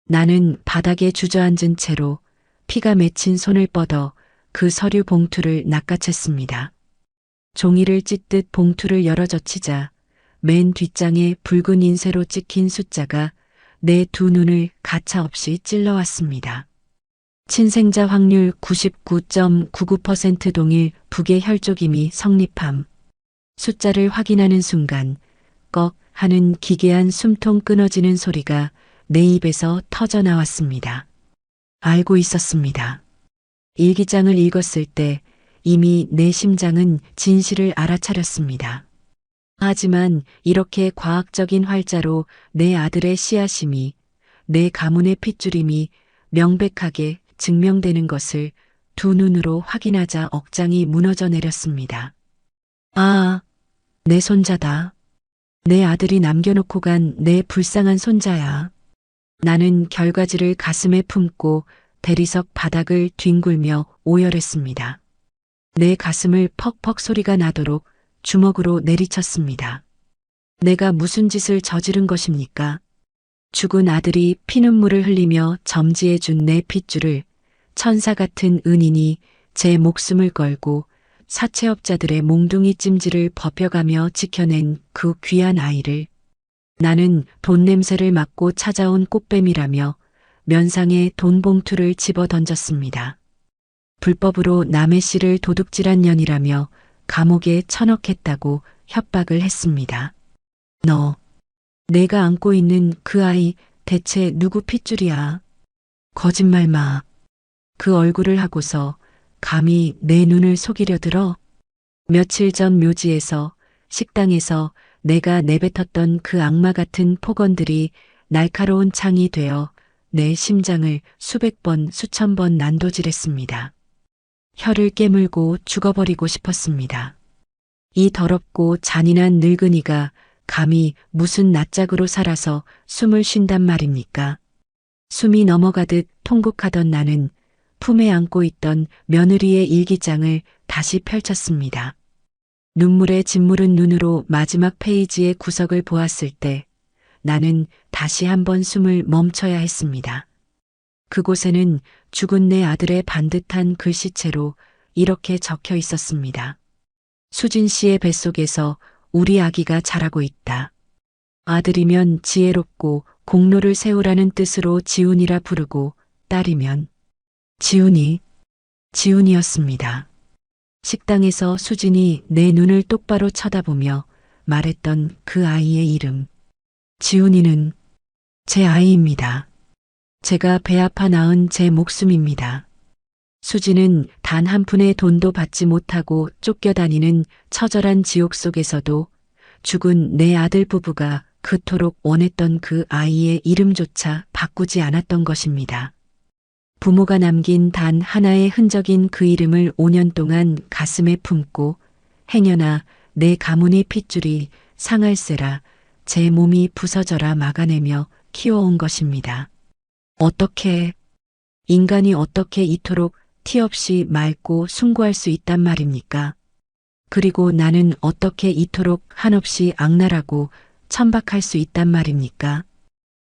나는 바닥에 주저앉은 채로 피가 맺힌 손을 뻗어 그 서류 봉투를 낚아챘습니다. 종이를 찢듯 봉투를 열어 젖히자 맨 뒷장에 붉은 인쇄로 찍힌 숫자가 내 두 눈을 가차없이 찔러왔습니다. 친생자 확률 99.99% 동일 북의 혈족임이 성립함. 숫자를 확인하는 순간 꺽 하는 기괴한 숨통 끊어지는 소리가 내 입에서 터져 나왔습니다. 알고 있었습니다. 일기장을 읽었을 때 이미 내 심장은 진실을 알아차렸습니다. 하지만 이렇게 과학적인 활자로 내 아들의 씨앗임이, 내 가문의 핏줄임이 명백하게 증명되는 것을 두 눈으로 확인하자 억장이 무너져 내렸습니다. 아, 내 손자다. 내 아들이 남겨놓고 간 내 불쌍한 손자야. 나는 결과지를 가슴에 품고 대리석 바닥을 뒹굴며 오열했습니다. 내 가슴을 퍽퍽 소리가 나도록 주먹으로 내리쳤습니다. 내가 무슨 짓을 저지른 것입니까? 죽은 아들이 피눈물을 흘리며 점지해준 내 핏줄을 천사 같은 은인이 제 목숨을 걸고 사채업자들의 몽둥이 찜질을 벗겨가며 지켜낸 그 귀한 아이를 나는 돈 냄새를 맡고 찾아온 꽃뱀이라며 면상에 돈 봉투를 집어 던졌습니다. 불법으로 남의 씨를 도둑질한 년이라며 감옥에 처넣겠다고 협박을 했습니다. 너, 내가 안고 있는 그 아이 대체 누구 핏줄이야? 거짓말 마. 그 얼굴을 하고서 감히 내 눈을 속이려 들어? 며칠 전 묘지에서, 식당에서 내가 내뱉었던 그 악마 같은 폭언들이 날카로운 창이 되어 내 심장을 수백 번, 수천 번 난도질했습니다. 혀를 깨물고 죽어버리고 싶었습니다. 이 더럽고 잔인한 늙은이가 감히 무슨 낯짝으로 살아서 숨을 쉰단 말입니까? 숨이 넘어가듯 통곡하던 나는 품에 안고 있던 며느리의 일기장을 다시 펼쳤습니다. 눈물에 짓무른 눈으로 마지막 페이지의 구석을 보았을 때 나는 다시 한번 숨을 멈춰야 했습니다. 그곳에는 죽은 내 아들의 반듯한 글씨체로 이렇게 적혀 있었습니다. 수진 씨의 뱃속에서 우리 아기가 자라고 있다. 아들이면 지혜롭고 공로를 세우라는 뜻으로 지훈이라 부르고 딸이면 지훈이었습니다. 식당에서 수진이 내 눈을 똑바로 쳐다보며 말했던 그 아이의 이름. 지훈이는 제 아이입니다. 제가 배 아파 낳은 제 목숨입니다. 수지는 단 한 푼의 돈도 받지 못하고 쫓겨다니는 처절한 지옥 속에서도 죽은 내 아들 부부가 그토록 원했던 그 아이의 이름조차 바꾸지 않았던 것입니다. 부모가 남긴 단 하나의 흔적인 그 이름을 5년 동안 가슴에 품고 행여나 내 가문의 핏줄이 상할세라 제 몸이 부서져라 막아내며 키워온 것입니다. 인간이 어떻게 이토록 티 없이 맑고 숭고할 수 있단 말입니까? 그리고 나는 어떻게 이토록 한없이 악랄하고 천박할 수 있단 말입니까?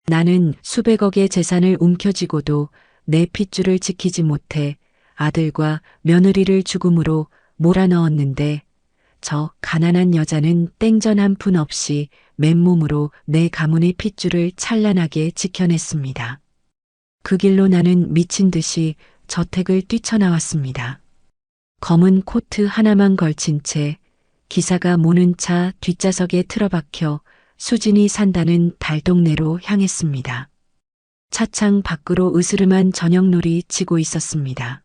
나는 수백억의 재산을 움켜쥐고도 내 핏줄을 지키지 못해 아들과 며느리를 죽음으로 몰아넣었는데 저 가난한 여자는 땡전 한 푼 없이 맨몸으로 내 가문의 핏줄을 찬란하게 지켜냈습니다. 그 길로 나는 미친 듯이 저택을 뛰쳐나왔습니다. 검은 코트 하나만 걸친 채 기사가 모는 차 뒷좌석에 틀어박혀 수진이 산다는 달동네로 향했습니다. 차창 밖으로 으스름한 저녁놀이 치고 있었습니다.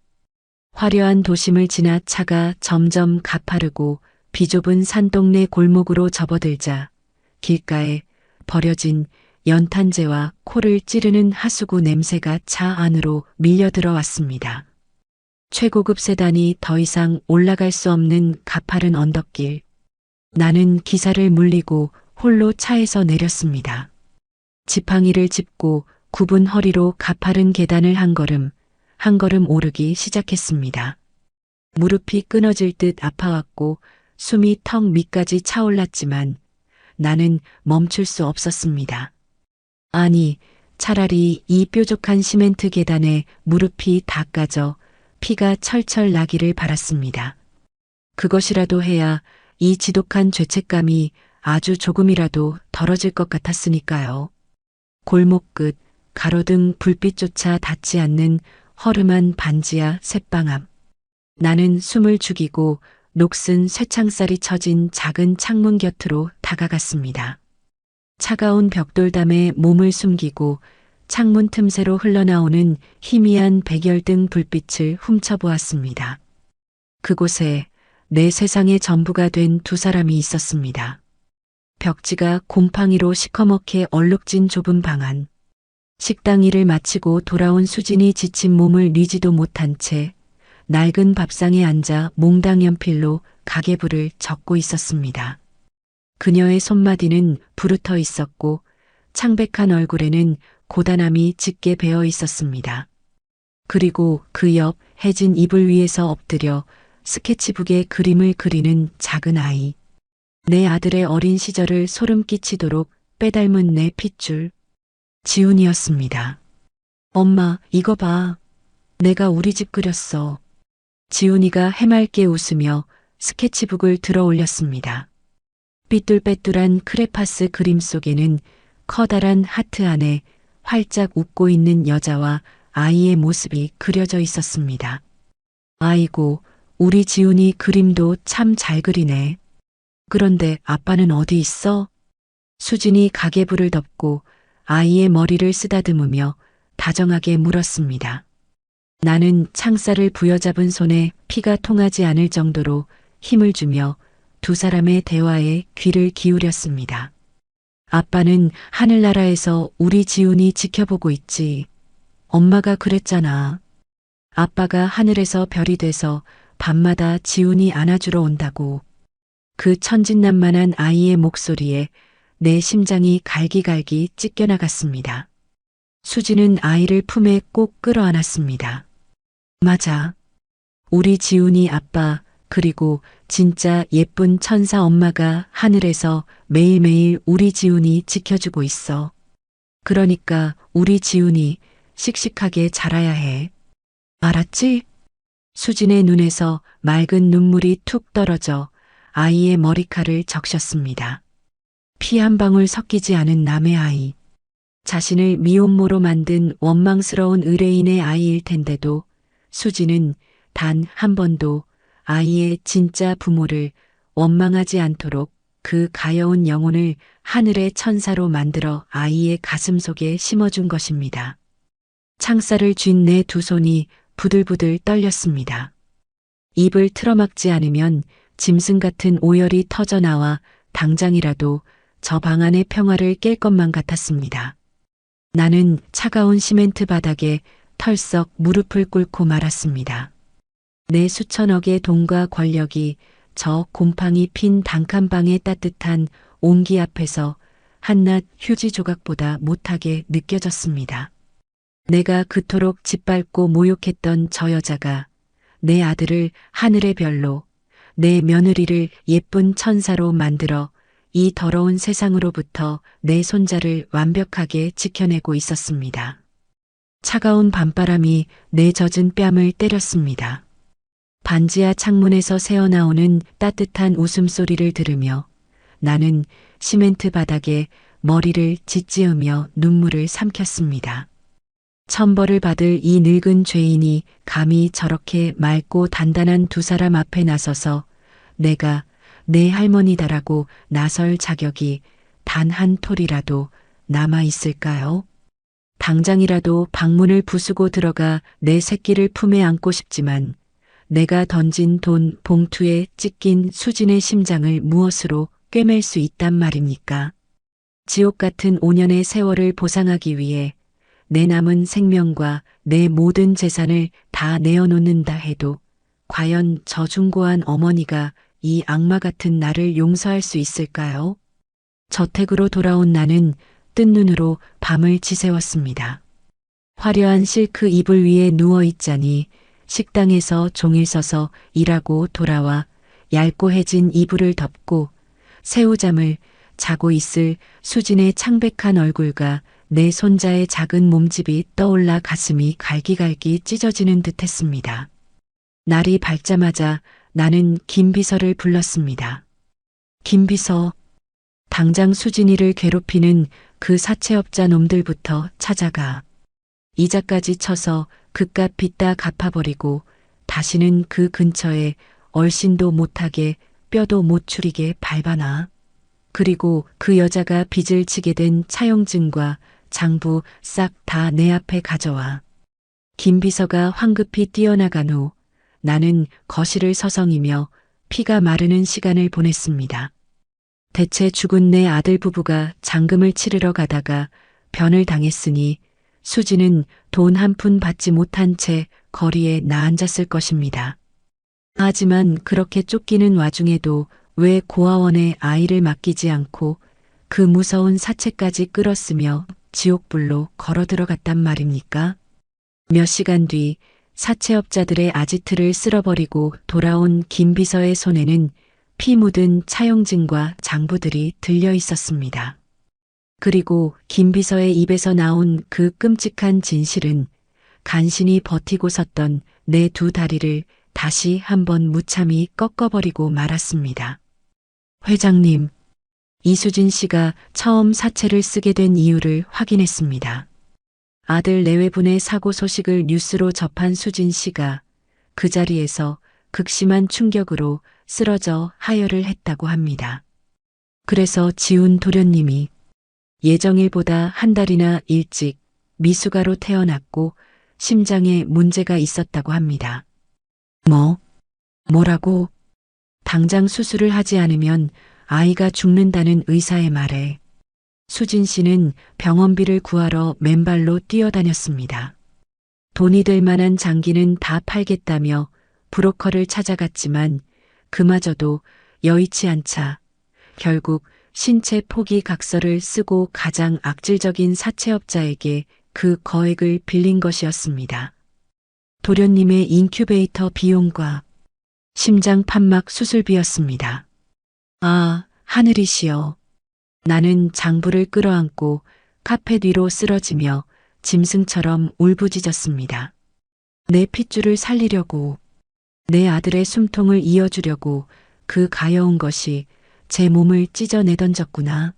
화려한 도심을 지나 차가 점점 가파르고 비좁은 산동네 골목으로 접어들자 길가에 버려진 연탄재와 코를 찌르는 하수구 냄새가 차 안으로 밀려 들어왔습니다. 최고급 세단이 더 이상 올라갈 수 없는 가파른 언덕길. 나는 기사를 물리고 홀로 차에서 내렸습니다. 지팡이를 짚고 굽은 허리로 가파른 계단을 한 걸음 오르기 시작했습니다. 무릎이 끊어질 듯 아파왔고 숨이 턱 밑까지 차올랐지만 나는 멈출 수 없었습니다. 아니, 차라리 이 뾰족한 시멘트 계단에 무릎이 닦아져 피가 철철 나기를 바랐습니다. 그것이라도 해야 이 지독한 죄책감이 아주 조금이라도 덜어질 것 같았으니까요. 골목 끝 가로등 불빛조차 닿지 않는 허름한 반지하 쇳방 앞. 나는 숨을 죽이고 녹슨 쇠창살이 쳐진 작은 창문 곁으로 다가갔습니다. 차가운 벽돌담에 몸을 숨기고 창문 틈새로 흘러나오는 희미한 백열등 불빛을 훔쳐보았습니다. 그곳에 내 세상의 전부가 된 두 사람이 있었습니다. 벽지가 곰팡이로 시커멓게 얼룩진 좁은 방 안. 식당 일을 마치고 돌아온 수진이 지친 몸을 뉘지도 못한 채 낡은 밥상에 앉아 몽당 연필로 가계부를 적고 있었습니다. 그녀의 손마디는 부르터 있었고 창백한 얼굴에는 고단함이 짙게 배어 있었습니다. 그리고 그 옆 해진 이불 위에서 엎드려 스케치북에 그림을 그리는 작은 아이. 내 아들의 어린 시절을 소름 끼치도록 빼닮은 내 핏줄. 지훈이었습니다. 엄마, 이거 봐. 내가 우리 집 그렸어. 지훈이가 해맑게 웃으며 스케치북을 들어 올렸습니다. 삐뚤빼뚤한 크레파스 그림 속에는 커다란 하트 안에 활짝 웃고 있는 여자와 아이의 모습이 그려져 있었습니다. 아이고, 우리 지훈이 그림도 참 잘 그리네. 그런데 아빠는 어디 있어? 수진이 가계부를 덮고 아이의 머리를 쓰다듬으며 다정하게 물었습니다. 나는 창살을 부여잡은 손에 피가 통하지 않을 정도로 힘을 주며 두 사람의 대화에 귀를 기울였습니다. 아빠는 하늘나라에서 우리 지훈이 지켜보고 있지. 엄마가 그랬잖아. 아빠가 하늘에서 별이 돼서 밤마다 지훈이 안아주러 온다고. 그 천진난만한 아이의 목소리에 내 심장이 갈기갈기 찢겨나갔습니다. 수지는 아이를 품에 꼭 끌어안았습니다. 맞아. 우리 지훈이 아빠, 그리고 진짜 예쁜 천사 엄마가 하늘에서 매일매일 우리 지훈이 지켜주고 있어. 그러니까 우리 지훈이 씩씩하게 자라야 해. 알았지? 수진의 눈에서 맑은 눈물이 툭 떨어져 아이의 머리칼을 적셨습니다. 피 한 방울 섞이지 않은 남의 아이. 자신을 미혼모로 만든 원망스러운 의뢰인의 아이일 텐데도 수지는 단 한 번도 아이의 진짜 부모를 원망하지 않도록 그 가여운 영혼을 하늘의 천사로 만들어 아이의 가슴 속에 심어준 것입니다. 창살을 쥔 내 두 손이 부들부들 떨렸습니다. 입을 틀어막지 않으면 짐승 같은 오열이 터져나와 당장이라도 저 방 안의 평화를 깰 것만 같았습니다. 나는 차가운 시멘트 바닥에 털썩 무릎을 꿇고 말았습니다. 내 수천억의 돈과 권력이 저 곰팡이 핀 단칸방의 따뜻한 온기 앞에서 한낱 휴지 조각보다 못하게 느껴졌습니다. 내가 그토록 짓밟고 모욕했던 저 여자가 내 아들을 하늘의 별로, 내 며느리를 예쁜 천사로 만들어 이 더러운 세상으로부터 내 손자를 완벽하게 지켜내고 있었습니다. 차가운 밤바람이 내 젖은 뺨을 때렸습니다. 반지하 창문에서 새어나오는 따뜻한 웃음소리를 들으며 나는 시멘트 바닥에 머리를 짓지으며 눈물을 삼켰습니다. 천벌을 받을 이 늙은 죄인이 감히 저렇게 맑고 단단한 두 사람 앞에 나서서 내가 내 할머니다라고 나설 자격이 단 한 톨이라도 남아 있을까요? 당장이라도 방문을 부수고 들어가 내 새끼를 품에 안고 싶지만 내가 던진 돈 봉투에 찢긴 수진의 심장을 무엇으로 꿰맬 수 있단 말입니까? 지옥 같은 5년의 세월을 보상하기 위해 내 남은 생명과 내 모든 재산을 다 내어놓는다 해도 과연 저 중고한 어머니가 이 악마 같은 나를 용서할 수 있을까요? 저택으로 돌아온 나는 뜬 눈으로 밤을 지새웠습니다. 화려한 실크 이불 위에 누워 있자니 식당에서 종일 서서 일하고 돌아와 얇고 해진 이불을 덮고 새우잠을 자고 있을 수진의 창백한 얼굴과 내 손자의 작은 몸집이 떠올라 가슴이 갈기갈기 찢어지는 듯했습니다. 날이 밝자마자 나는 김비서를 불렀습니다. 김비서, 당장 수진이를 괴롭히는 그 사채업자 놈들부터 찾아가. 이자까지 쳐서 그깟 빚 다 갚아버리고 다시는 그 근처에 얼씬도 못하게 뼈도 못 추리게 밟아놔. 그리고 그 여자가 빚을 지게 된 차용증과 장부 싹 다 내 앞에 가져와. 김비서가 황급히 뛰어나간 후 나는 거실을 서성이며 피가 마르는 시간을 보냈습니다. 대체 죽은 내 아들 부부가 잔금을 치르러 가다가 변을 당했으니 수지는 돈 한 푼 받지 못한 채 거리에 나앉았을 것입니다. 하지만 그렇게 쫓기는 와중에도 왜 고아원에 아이를 맡기지 않고 그 무서운 사채까지 끌었으며 지옥불로 걸어 들어갔단 말입니까? 몇 시간 뒤 사채업자들의 아지트를 쓸어버리고 돌아온 김비서의 손에는 피 묻은 차용증과 장부들이 들려 있었습니다. 그리고 김비서의 입에서 나온 그 끔찍한 진실은 간신히 버티고 섰던 내 두 다리를 다시 한번 무참히 꺾어버리고 말았습니다. 회장님, 이수진 씨가 처음 사채를 쓰게 된 이유를 확인했습니다. 아들 내외분의 사고 소식을 뉴스로 접한 수진 씨가 그 자리에서 극심한 충격으로 쓰러져 하혈을 했다고 합니다. 그래서 지훈 도련님이 예정일보다 한 달이나 일찍 미숙아로 태어났고 심장에 문제가 있었다고 합니다. 뭐라고? 당장 수술을 하지 않으면 아이가 죽는다는 의사의 말에 수진 씨는 병원비를 구하러 맨발로 뛰어다녔습니다. 돈이 될 만한 장기는 다 팔겠다며 브로커를 찾아갔지만 그마저도 여의치 않자 결국 신체 포기 각서를 쓰고 가장 악질적인 사채업자에게 그 거액을 빌린 것이었습니다. 도련님의 인큐베이터 비용과 심장 판막 수술비였습니다. 아, 하늘이시여. 나는 장부를 끌어안고 카펫 위로 쓰러지며 짐승처럼 울부짖었습니다. 내 핏줄을 살리려고, 내 아들의 숨통을 이어주려고 그 가여운 것이 제 몸을 찢어내던졌구나.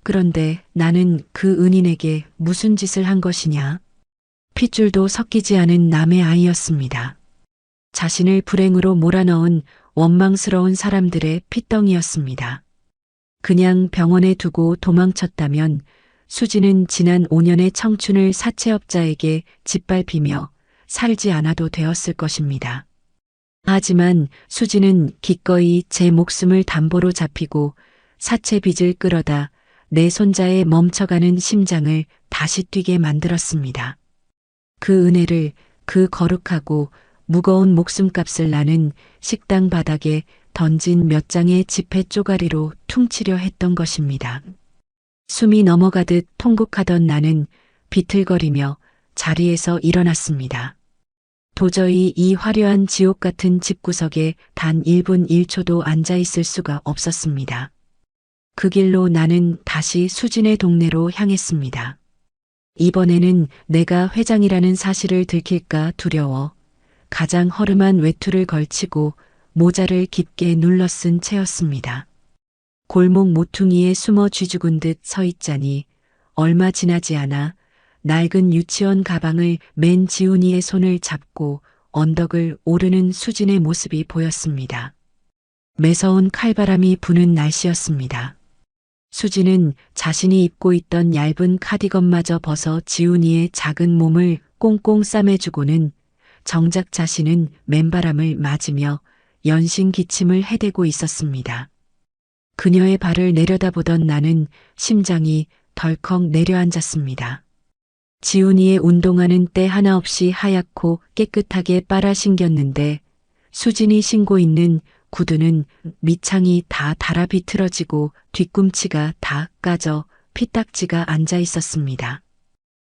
그런데 나는 그 은인에게 무슨 짓을 한 것이냐? 핏줄도 섞이지 않은 남의 아이였습니다. 자신을 불행으로 몰아넣은 원망스러운 사람들의 핏덩이였습니다. 그냥 병원에 두고 도망쳤다면 수지는 지난 5년의 청춘을 사채업자에게 짓밟히며 살지 않아도 되었을 것입니다. 하지만 수지는 기꺼이 제 목숨을 담보로 잡히고 사채 빚을 끌어다 내 손자의 멈춰가는 심장을 다시 뛰게 만들었습니다. 그 은혜를 그 거룩하고 무거운 목숨값을 나는 식당 바닥에 던진 몇 장의 지폐 쪼가리로 퉁치려 했던 것입니다. 숨이 넘어가듯 통곡하던 나는 비틀거리며 자리에서 일어났습니다. 도저히 이 화려한 지옥 같은 집구석에 단 1분 1초도 앉아 있을 수가 없었습니다. 그 길로 나는 다시 수진의 동네로 향했습니다. 이번에는 내가 회장이라는 사실을 들킬까 두려워 가장 허름한 외투를 걸치고 모자를 깊게 눌러쓴 채였습니다. 골목 모퉁이에 숨어 쥐죽은 듯 서 있자니 얼마 지나지 않아 낡은 유치원 가방을 맨 지훈이의 손을 잡고 언덕을 오르는 수진의 모습이 보였습니다. 매서운 칼바람이 부는 날씨였습니다. 수진은 자신이 입고 있던 얇은 카디건마저 벗어 지훈이의 작은 몸을 꽁꽁 싸매주고는 정작 자신은 맨바람을 맞으며 연신 기침을 해대고 있었습니다. 그녀의 발을 내려다보던 나는 심장이 덜컥 내려앉았습니다. 지훈이의 운동화는 때 하나 없이 하얗고 깨끗하게 빨아 신겼는데 수진이 신고 있는 구두는 밑창이 다 달아 비틀어지고 뒤꿈치가 다 까져 피딱지가 앉아 있었습니다.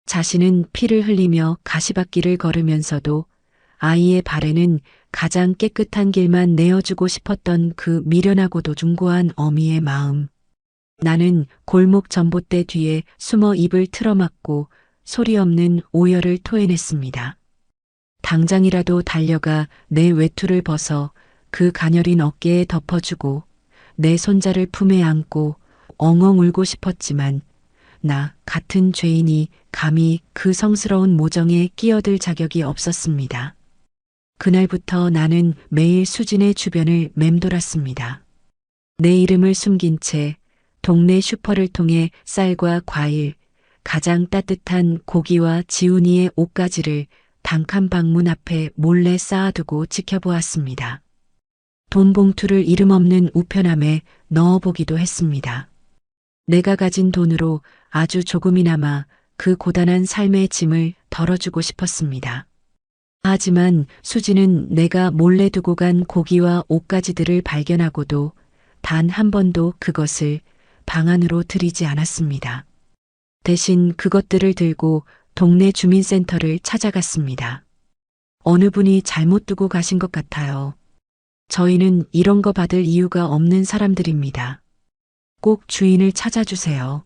자신은 피를 흘리며 가시밭길을 걸으면서도 아이의 발에는 가장 깨끗한 길만 내어주고 싶었던 그 미련하고도 숭고한 어미의 마음. 나는 골목 전봇대 뒤에 숨어 입을 틀어막고 소리 없는 오열을 토해냈습니다. 당장이라도 달려가 내 외투를 벗어 그 가녀린 어깨에 덮어주고 내 손자를 품에 안고 엉엉 울고 싶었지만 나 같은 죄인이 감히 그 성스러운 모정에 끼어들 자격이 없었습니다. 그날부터 나는 매일 수진의 주변을 맴돌았습니다. 내 이름을 숨긴 채 동네 슈퍼를 통해 쌀과 과일, 가장 따뜻한 고기와 지훈이의 옷가지를 단칸 방문 앞에 몰래 쌓아두고 지켜보았습니다. 돈 봉투를 이름 없는 우편함에 넣어보기도 했습니다. 내가 가진 돈으로 아주 조금이나마 그 고단한 삶의 짐을 덜어주고 싶었습니다. 하지만 수지는 내가 몰래 두고 간 고기와 옷가지들을 발견하고도 단 한 번도 그것을 방 안으로 들이지 않았습니다. 대신 그것들을 들고 동네 주민센터를 찾아갔습니다. 어느 분이 잘못 두고 가신 것 같아요. 저희는 이런 거 받을 이유가 없는 사람들입니다. 꼭 주인을 찾아주세요.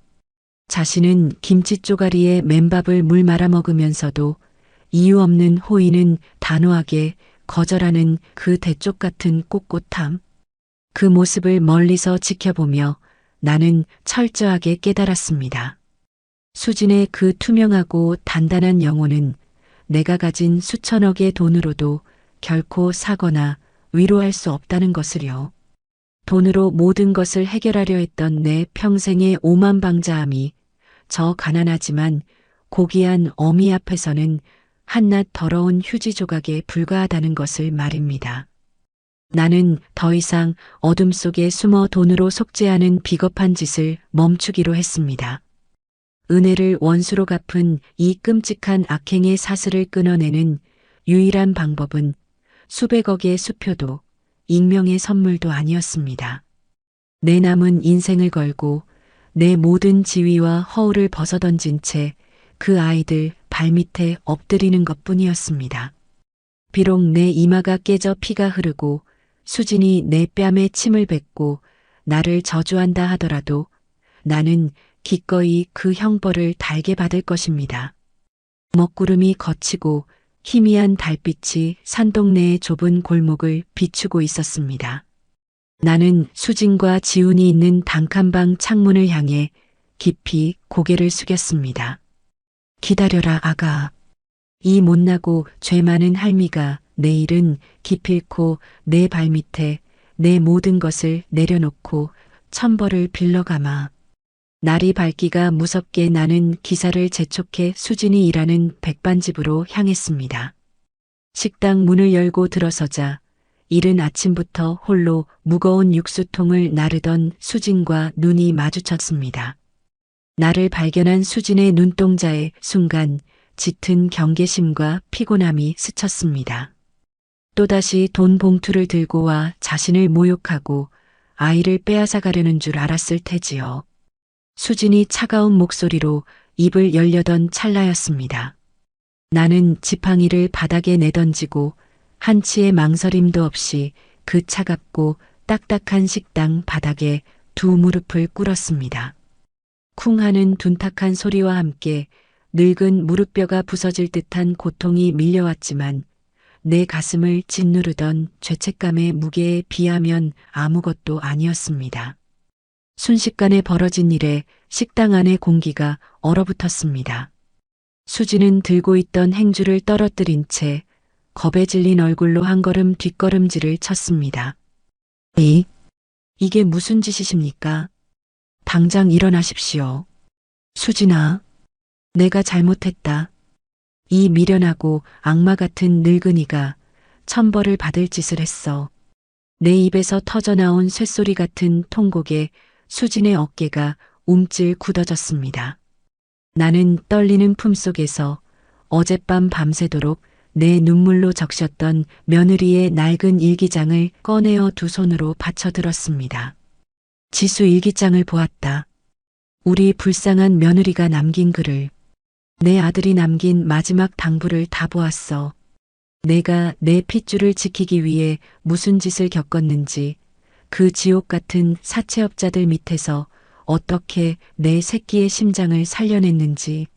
자신은 김치 쪼가리에 맨밥을 물 말아 먹으면서도 이유 없는 호의는 단호하게 거절하는 그 대쪽 같은 꼿꼿함. 그 모습을 멀리서 지켜보며 나는 철저하게 깨달았습니다. 수진의 그 투명하고 단단한 영혼은 내가 가진 수천억의 돈으로도 결코 사거나 위로할 수 없다는 것을요. 돈으로 모든 것을 해결하려 했던 내 평생의 오만방자함이 저 가난하지만 고귀한 어미 앞에서는 한낱 더러운 휴지 조각에 불과하다는 것을 말입니다. 나는 더 이상 어둠 속에 숨어 돈으로 속죄하는 비겁한 짓을 멈추기로 했습니다. 은혜를 원수로 갚은 이 끔찍한 악행의 사슬을 끊어내는 유일한 방법은 수백억의 수표도 익명의 선물도 아니었습니다. 내 남은 인생을 걸고 내 모든 지위와 허울을 벗어던진 채 그 아이들 발밑에 엎드리는 것뿐이었습니다. 비록 내 이마가 깨져 피가 흐르고 수진이 내 뺨에 침을 뱉고 나를 저주한다 하더라도 나는 기꺼이 그 형벌을 달게 받을 것입니다. 먹구름이 거치고 희미한 달빛이 산동네의 좁은 골목을 비추고 있었습니다. 나는 수진과 지훈이 있는 단칸방 창문을 향해 깊이 고개를 숙였습니다. 기다려라, 아가. 이 못나고 죄 많은 할미가 내일은 기필코 내 발밑에 내 모든 것을 내려놓고 천벌을 빌러가마. 날이 밝기가 무섭게 나는 기사를 재촉해 수진이 일하는 백반집으로 향했습니다. 식당 문을 열고 들어서자 이른 아침부터 홀로 무거운 육수통을 나르던 수진과 눈이 마주쳤습니다. 나를 발견한 수진의 눈동자에 순간 짙은 경계심과 피곤함이 스쳤습니다. 또다시 돈 봉투를 들고 와 자신을 모욕하고 아이를 빼앗아 가려는 줄 알았을 테지요. 수진이 차가운 목소리로 입을 열려던 찰나였습니다. 나는 지팡이를 바닥에 내던지고 한치의 망설임도 없이 그 차갑고 딱딱한 식당 바닥에 두 무릎을 꿇었습니다. 쿵 하는 둔탁한 소리와 함께 늙은 무릎뼈가 부서질 듯한 고통이 밀려왔지만 내 가슴을 짓누르던 죄책감의 무게에 비하면 아무것도 아니었습니다. 순식간에 벌어진 일에 식당 안의 공기가 얼어붙었습니다. 수지는 들고 있던 행주를 떨어뜨린 채 겁에 질린 얼굴로 한 걸음 뒷걸음질을 쳤습니다. 이게 무슨 짓이십니까? 당장 일어나십시오. 수진아, 내가 잘못했다. 이 미련하고 악마 같은 늙은이가 천벌을 받을 짓을 했어. 내 입에서 터져나온 쇳소리 같은 통곡에 수진의 어깨가 움찔 굳어졌습니다. 나는 떨리는 품속에서 어젯밤 밤새도록 내 눈물로 적셨던 며느리의 낡은 일기장을 꺼내어 두 손으로 받쳐들었습니다. 지수 일기장을 보았다. 우리 불쌍한 며느리가 남긴 글을. 내 아들이 남긴 마지막 당부를 다 보았어. 내가 내 핏줄을 지키기 위해 무슨 짓을 겪었는지, 그 지옥 같은 사채업자들 밑에서 어떻게 내 새끼의 심장을 살려냈는지.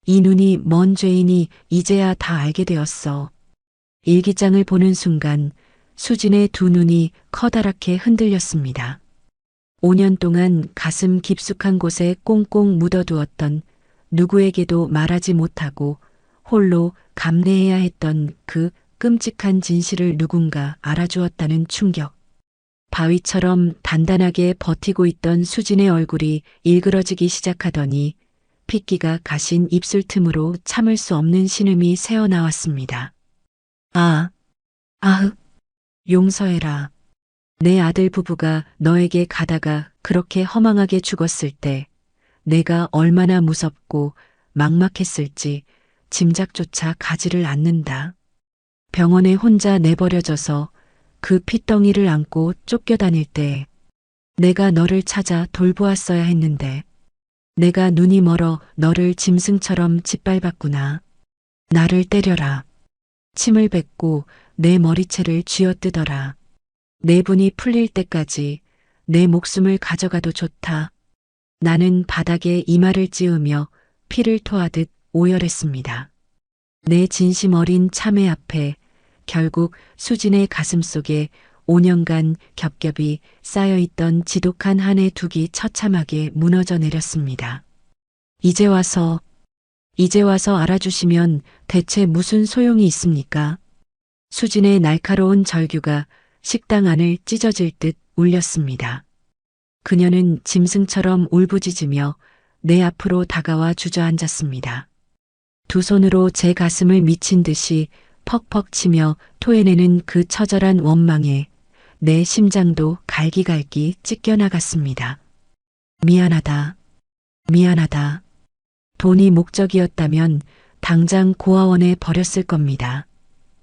이 눈이 먼 죄인이 이제야 다 알게 되었어. 일기장을 보는 순간 수진의 두 눈이 커다랗게 흔들렸습니다. 5년 동안 가슴 깊숙한 곳에 꽁꽁 묻어두었던 누구에게도 말하지 못하고 홀로 감내해야 했던 그 끔찍한 진실을 누군가 알아주었다는 충격. 바위처럼 단단하게 버티고 있던 수진의 얼굴이 일그러지기 시작하더니 핏기가 가신 입술 틈으로 참을 수 없는 신음이 새어나왔습니다. 용서해라. 내 아들 부부가 너에게 가다가 그렇게 허망하게 죽었을 때 내가 얼마나 무섭고 막막했을지 짐작조차 가지를 않는다. 병원에 혼자 내버려져서 그 핏덩이를 안고 쫓겨다닐 때 내가 너를 찾아 돌보았어야 했는데 내가 눈이 멀어 너를 짐승처럼 짓밟았구나. 나를 때려라. 침을 뱉고 내 머리채를 쥐어뜯어라. 내 분이 풀릴 때까지 내 목숨을 가져가도 좋다. 나는 바닥에 이마를 찌으며 피를 토하듯 오열했습니다. 내 진심 어린 참회 앞에 결국 수진의 가슴 속에 5년간 겹겹이 쌓여있던 지독한 한의 둑이 처참하게 무너져 내렸습니다. 이제 와서 알아주시면 대체 무슨 소용이 있습니까? 수진의 날카로운 절규가 식당 안을 찢어질 듯 울렸습니다. 그녀는 짐승처럼 울부짖으며 내 앞으로 다가와 주저앉았습니다. 두 손으로 제 가슴을 미친 듯이 퍽퍽 치며 토해내는 그 처절한 원망에 내 심장도 갈기갈기 찢겨나갔습니다. 미안하다. 돈이 목적이었다면 당장 고아원에 버렸을 겁니다.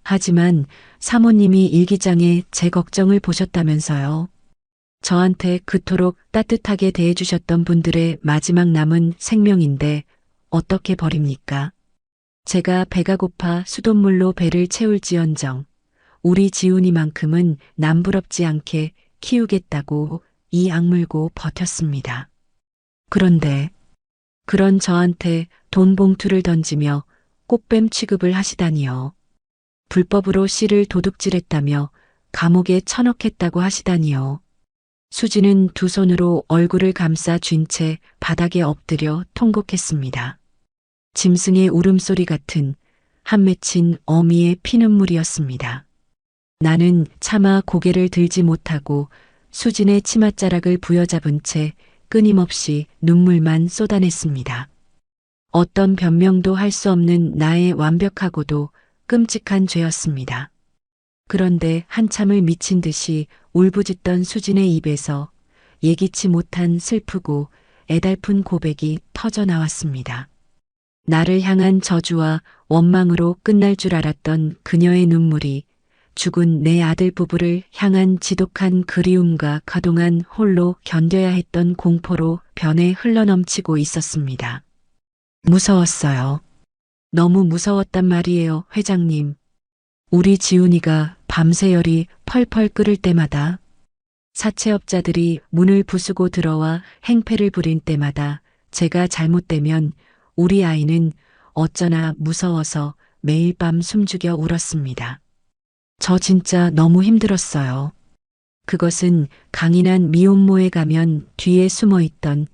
하지만 사모님이 일기장에 제 걱정을 보셨다면서요. 저한테 그토록 따뜻하게 대해주셨던 분들의 마지막 남은 생명인데 어떻게 버립니까? 제가 배가 고파 수돗물로 배를 채울지언정 우리 지훈이만큼은 남부럽지 않게 키우겠다고 이 악물고 버텼습니다. 그런데 그런 저한테 돈 봉투를 던지며 꽃뱀 취급을 하시다니요. 불법으로 씨를 도둑질했다며 감옥에 쳐넣겠다고 하시다니요. 수지는 두 손으로 얼굴을 감싸 쥔 채 바닥에 엎드려 통곡했습니다. 짐승의 울음소리 같은 한 맺힌 어미의 피눈물이었습니다. 나는 차마 고개를 들지 못하고 수진의 치맛자락을 부여잡은 채 끊임없이 눈물만 쏟아냈습니다. 어떤 변명도 할 수 없는 나의 완벽하고도 끔찍한 죄였습니다. 그런데 한참을 미친 듯이 울부짖던 수진의 입에서 예기치 못한 슬프고 애달픈 고백이 터져 나왔습니다. 나를 향한 저주와 원망으로 끝날 줄 알았던 그녀의 눈물이 죽은 내 아들 부부를 향한 지독한 그리움과 그동안 홀로 견뎌야 했던 공포로 변해 흘러넘치고 있었습니다. 무서웠어요. 너무 무서웠단 말이에요, 회장님. 우리 지훈이가 밤새 열이 펄펄 끓을 때마다 사채업자들이 문을 부수고 들어와 행패를 부린 때마다 제가 잘못되면 우리 아이는 어쩌나 무서워서 매일 밤 숨죽여 울었습니다. 저 진짜 너무 힘들었어요. 그것은 강인한 미혼모에 가면 뒤에 숨어있던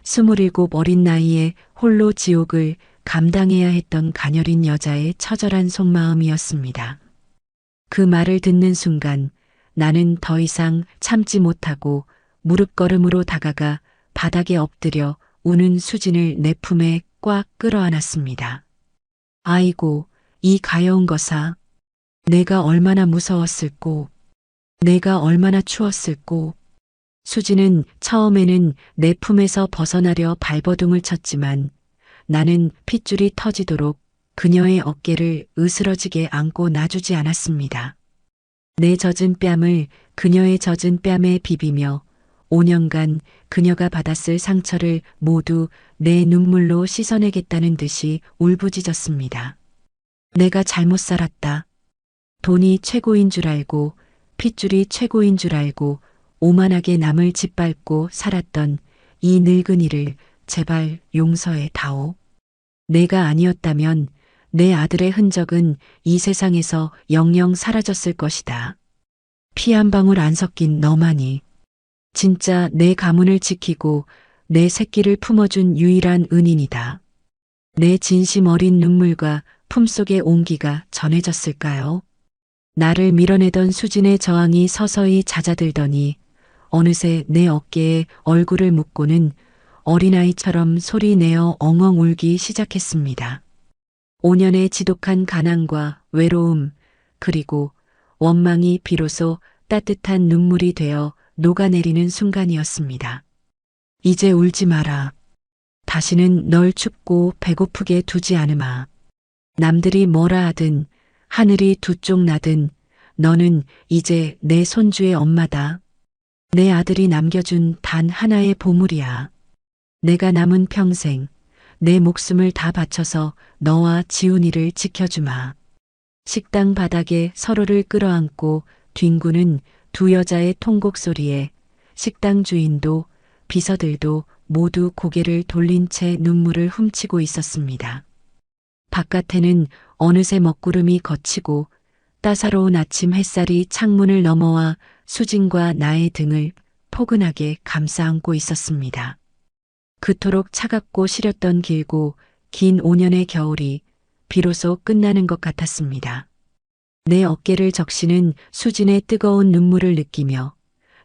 27 어린 나이에 홀로 지옥을 감당해야 했던 가녀린 여자의 처절한 속마음이었습니다. 그 말을 듣는 순간 나는 더 이상 참지 못하고 무릎걸음으로 다가가 바닥에 엎드려 우는 수진을 내 품에 꽉 끌어안았습니다. 아이고, 이 가여운 것아. 내가 얼마나 무서웠을꼬. 내가 얼마나 추웠을꼬. 수진은 처음에는 내 품에서 벗어나려 발버둥을 쳤지만 나는 핏줄이 터지도록 그녀의 어깨를 으스러지게 안고 놔주지 않았습니다. 내 젖은 뺨을 그녀의 젖은 뺨에 비비며 5년간 그녀가 받았을 상처를 모두 내 눈물로 씻어내겠다는 듯이 울부짖었습니다. 내가 잘못 살았다. 돈이 최고인 줄 알고 핏줄이 최고인 줄 알고 오만하게 남을 짓밟고 살았던 이 늙은이를 제발 용서해 다오. 내가 아니었다면 내 아들의 흔적은 이 세상에서 영영 사라졌을 것이다. 피 한 방울 안 섞인 너만이 진짜 내 가문을 지키고 내 새끼를 품어준 유일한 은인이다. 내 진심 어린 눈물과 품속의 온기가 전해졌을까요? 나를 밀어내던 수진의 저항이 서서히 잦아들더니 어느새 내 어깨에 얼굴을 묻고는 어린아이처럼 소리내어 엉엉 울기 시작했습니다. 5년의 지독한 가난과 외로움 그리고 원망이 비로소 따뜻한 눈물이 되어 녹아내리는 순간이었습니다. 이제 울지 마라. 다시는 널 춥고 배고프게 두지 않으마. 남들이 뭐라 하든 하늘이 두 쪽 나든 너는 이제 내 손주의 엄마다. 내 아들이 남겨준 단 하나의 보물이야. 내가 남은 평생 내 목숨을 다 바쳐서 너와 지훈이를 지켜주마. 식당 바닥에 서로를 끌어안고 뒹구는 두 여자의 통곡 소리에 식당 주인도 비서들도 모두 고개를 돌린 채 눈물을 훔치고 있었습니다. 바깥에는 어느새 먹구름이 걷히고 따사로운 아침 햇살이 창문을 넘어와 수진과 나의 등을 포근하게 감싸 안고 있었습니다. 그토록 차갑고 시렸던 길고 긴 5년의 겨울이 비로소 끝나는 것 같았습니다. 내 어깨를 적시는 수진의 뜨거운 눈물을 느끼며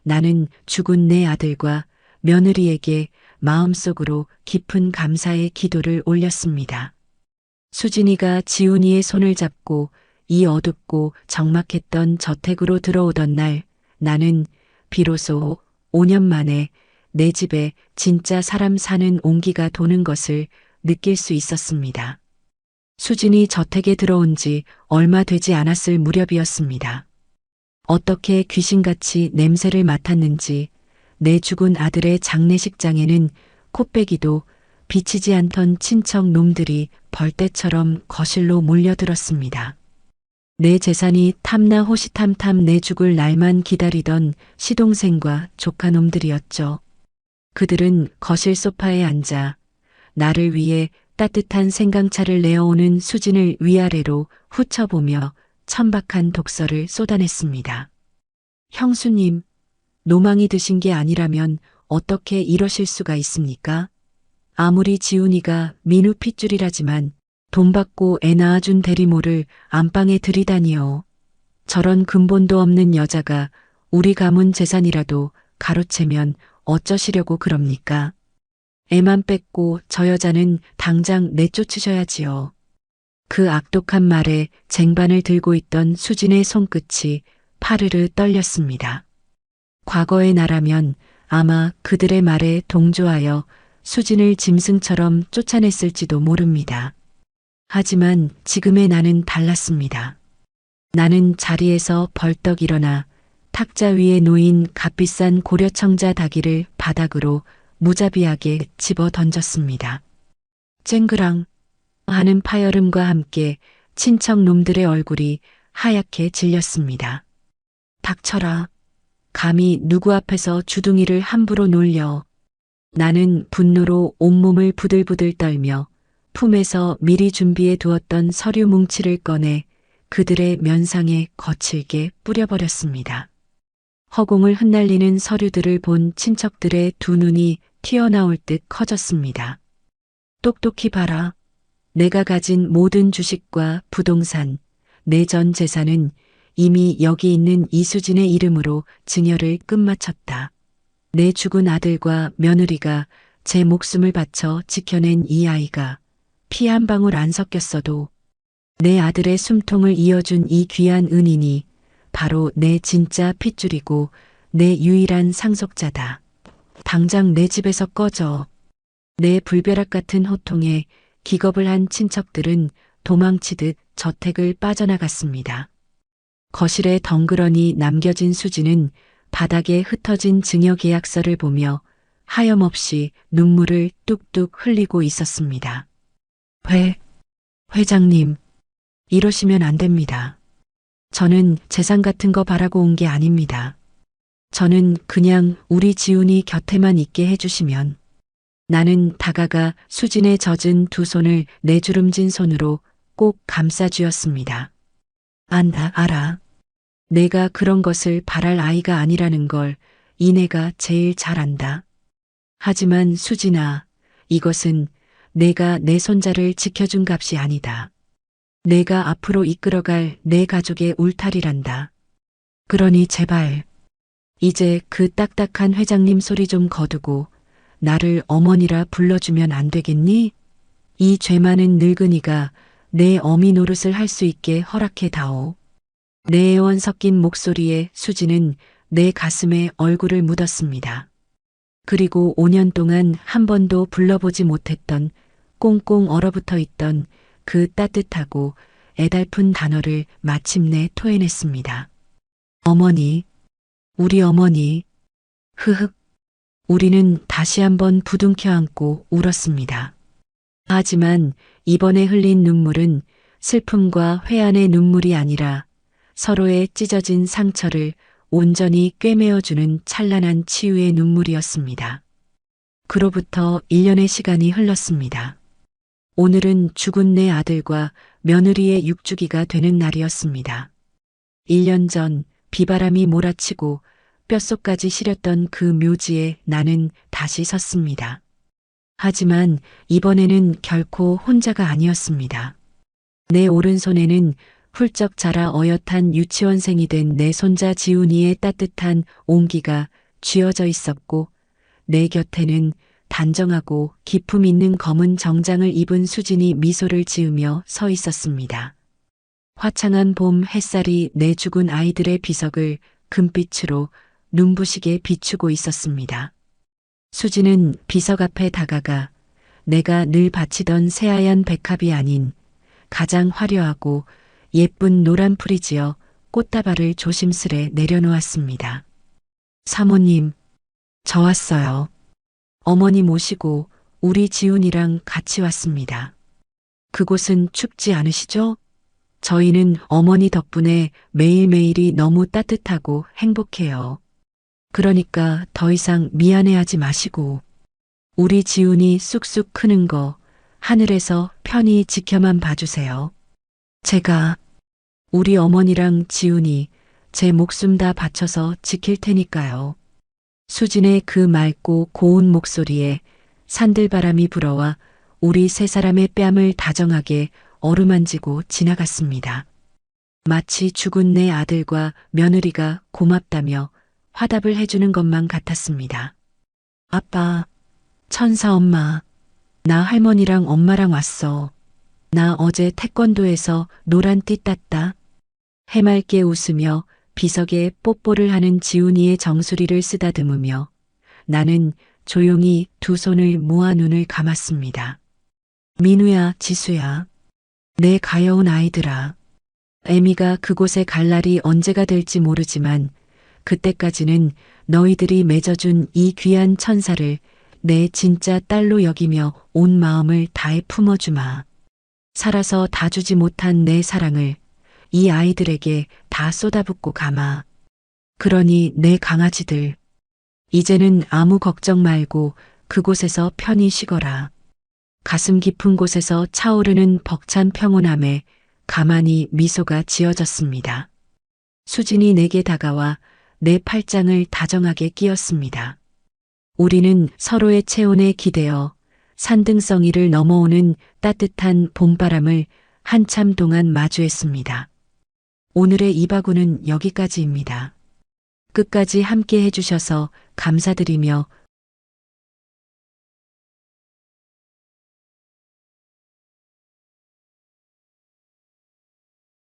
나는 죽은 내 아들과 며느리에게 마음속으로 깊은 감사의 기도를 올렸습니다. 수진이가 지훈이의 손을 잡고 이 어둡고 적막했던 저택으로 들어오던 날 나는 비로소 5년 만에 내 집에 진짜 사람 사는 온기가 도는 것을 느낄 수 있었습니다. 수진이 저택에 들어온 지 얼마 되지 않았을 무렵이었습니다. 어떻게 귀신같이 냄새를 맡았는지 내 죽은 아들의 장례식장에는 코빼기도 비치지 않던 친척 놈들이 벌떼처럼 거실로 몰려들었습니다. 내 재산이 탐나 호시탐탐 내 죽을 날만 기다리던 시동생과 조카놈들이었죠. 그들은 거실 소파에 앉아 나를 위해 따뜻한 생강차를 내어오는 수진을 위아래로 훑어보며 천박한 독설을 쏟아냈습니다. 형수님, 노망이 드신 게 아니라면 어떻게 이러실 수가 있습니까? 아무리 지훈이가 민우 핏줄이라지만 돈 받고 애 낳아준 대리모를 안방에 들이다니요. 저런 근본도 없는 여자가 우리 가문 재산이라도 가로채면 어쩌시려고 그럽니까? 애만 뺏고 저 여자는 당장 내쫓으셔야지요. 그 악독한 말에 쟁반을 들고 있던 수진의 손끝이 파르르 떨렸습니다. 과거의 나라면 아마 그들의 말에 동조하여 수진을 짐승처럼 쫓아냈을지도 모릅니다. 하지만 지금의 나는 달랐습니다. 나는 자리에서 벌떡 일어나 탁자 위에 놓인 값비싼 고려청자 다기를 바닥으로 무자비하게 집어 던졌습니다. 쨍그랑 하는 파열음과 함께 친척 놈들의 얼굴이 하얗게 질렸습니다. 닥쳐라. 감히 누구 앞에서 주둥이를 함부로 놀려. 나는 분노로 온몸을 부들부들 떨며 품에서 미리 준비해 두었던 서류 뭉치를 꺼내 그들의 면상에 거칠게 뿌려버렸습니다. 허공을 흩날리는 서류들을 본 친척들의 두 눈이 튀어나올 듯 커졌습니다. 똑똑히 봐라. 내가 가진 모든 주식과 부동산, 내 전 재산은 이미 여기 있는 이수진의 이름으로 증여를 끝마쳤다. 내 죽은 아들과 며느리가 제 목숨을 바쳐 지켜낸 이 아이가 피 한 방울 안 섞였어도 내 아들의 숨통을 이어준 이 귀한 은인이 바로 내 진짜 핏줄이고 내 유일한 상속자다. 당장 내 집에서 꺼져. 내 불벼락 같은 호통에 기겁을 한 친척들은 도망치듯 저택을 빠져나갔습니다. 거실에 덩그러니 남겨진 수지는 바닥에 흩어진 증여 계약서를 보며 하염없이 눈물을 뚝뚝 흘리고 있었습니다. 회장님, 이러시면 안 됩니다. 저는 재산 같은 거 바라고 온 게 아닙니다. 저는 그냥 우리 지훈이 곁에만 있게 해주시면. 나는 다가가 수진의 젖은 두 손을 내주름진 손으로 꼭 감싸쥐었습니다. 알아. 내가 그런 것을 바랄 아이가 아니라는 걸 이내가 제일 잘 안다. 하지만 수진아, 이것은 내가 내 손자를 지켜준 값이 아니다. 내가 앞으로 이끌어갈 내 가족의 울타리란다. 그러니 제발 이제 그 딱딱한 회장님 소리 좀 거두고 나를 어머니라 불러주면 안 되겠니? 이 죄 많은 늙은이가 내 어미 노릇을 할 수 있게 허락해 다오. 내 애원 섞인 목소리에 수지는 내 가슴에 얼굴을 묻었습니다. 그리고 5년 동안 한 번도 불러보지 못했던 꽁꽁 얼어붙어 있던 그 따뜻하고 애달픈 단어를 마침내 토해냈습니다. 어머니, 우리 어머니, 흐흑. 우리는 다시 한번 부둥켜 안고 울었습니다. 하지만 이번에 흘린 눈물은 슬픔과 회한의 눈물이 아니라 서로의 찢어진 상처를 온전히 꿰매어주는 찬란한 치유의 눈물이었습니다. 그로부터 1년의 시간이 흘렀습니다. 오늘은 죽은 내 아들과 며느리의 육주기가 되는 날이었습니다. 1년 전 비바람이 몰아치고 뼛속까지 시렸던 그 묘지에 나는 다시 섰습니다. 하지만 이번에는 결코 혼자가 아니었습니다. 내 오른손에는 훌쩍 자라 어엿한 유치원생이 된 내 손자 지훈이의 따뜻한 온기가 쥐어져 있었고 내 곁에는 단정하고 기품 있는 검은 정장을 입은 수진이 미소를 지으며 서 있었습니다. 화창한 봄 햇살이 내 죽은 아이들의 비석을 금빛으로 눈부시게 비추고 있었습니다. 수지는 비석 앞에 다가가 내가 늘 바치던 새하얀 백합이 아닌 가장 화려하고 예쁜 노란 풀이 지어 꽃다발을 조심스레 내려놓았습니다. 사모님, 저 왔어요. 어머니 모시고 우리 지훈이랑 같이 왔습니다. 그곳은 춥지 않으시죠? 저희는 어머니 덕분에 매일매일이 너무 따뜻하고 행복해요. 그러니까 더 이상 미안해하지 마시고 우리 지훈이 쑥쑥 크는 거 하늘에서 편히 지켜만 봐주세요. 제가 우리 어머니랑 지훈이 제 목숨 다 바쳐서 지킬 테니까요. 수진의 그 맑고 고운 목소리에 산들바람이 불어와 우리 세 사람의 뺨을 다정하게 어루만지고 지나갔습니다. 마치 죽은 내 아들과 며느리가 고맙다며 화답을 해주는 것만 같았습니다. 아빠, 천사 엄마, 나 할머니랑 엄마랑 왔어. 나 어제 태권도에서 노란 띠 땄다. 해맑게 웃으며 비석에 뽀뽀를 하는 지훈이의 정수리를 쓰다듬으며 나는 조용히 두 손을 모아 눈을 감았습니다. 민우야, 지수야, 내 가여운 아이들아. 애미가 그곳에 갈 날이 언제가 될지 모르지만 그때까지는 너희들이 맺어준 이 귀한 천사를 내 진짜 딸로 여기며 온 마음을 다해 품어주마. 살아서 다 주지 못한 내 사랑을 이 아이들에게 다 쏟아붓고 가마. 그러니 내 강아지들, 이제는 아무 걱정 말고 그곳에서 편히 쉬거라. 가슴 깊은 곳에서 차오르는 벅찬 평온함에 가만히 미소가 지어졌습니다. 수진이 내게 다가와 내 팔짱을 다정하게 끼었습니다. 우리는 서로의 체온에 기대어 산등성이를 넘어오는 따뜻한 봄바람을 한참 동안 마주했습니다. 오늘의 이바구는 여기까지입니다. 끝까지 함께 해주셔서 감사드리며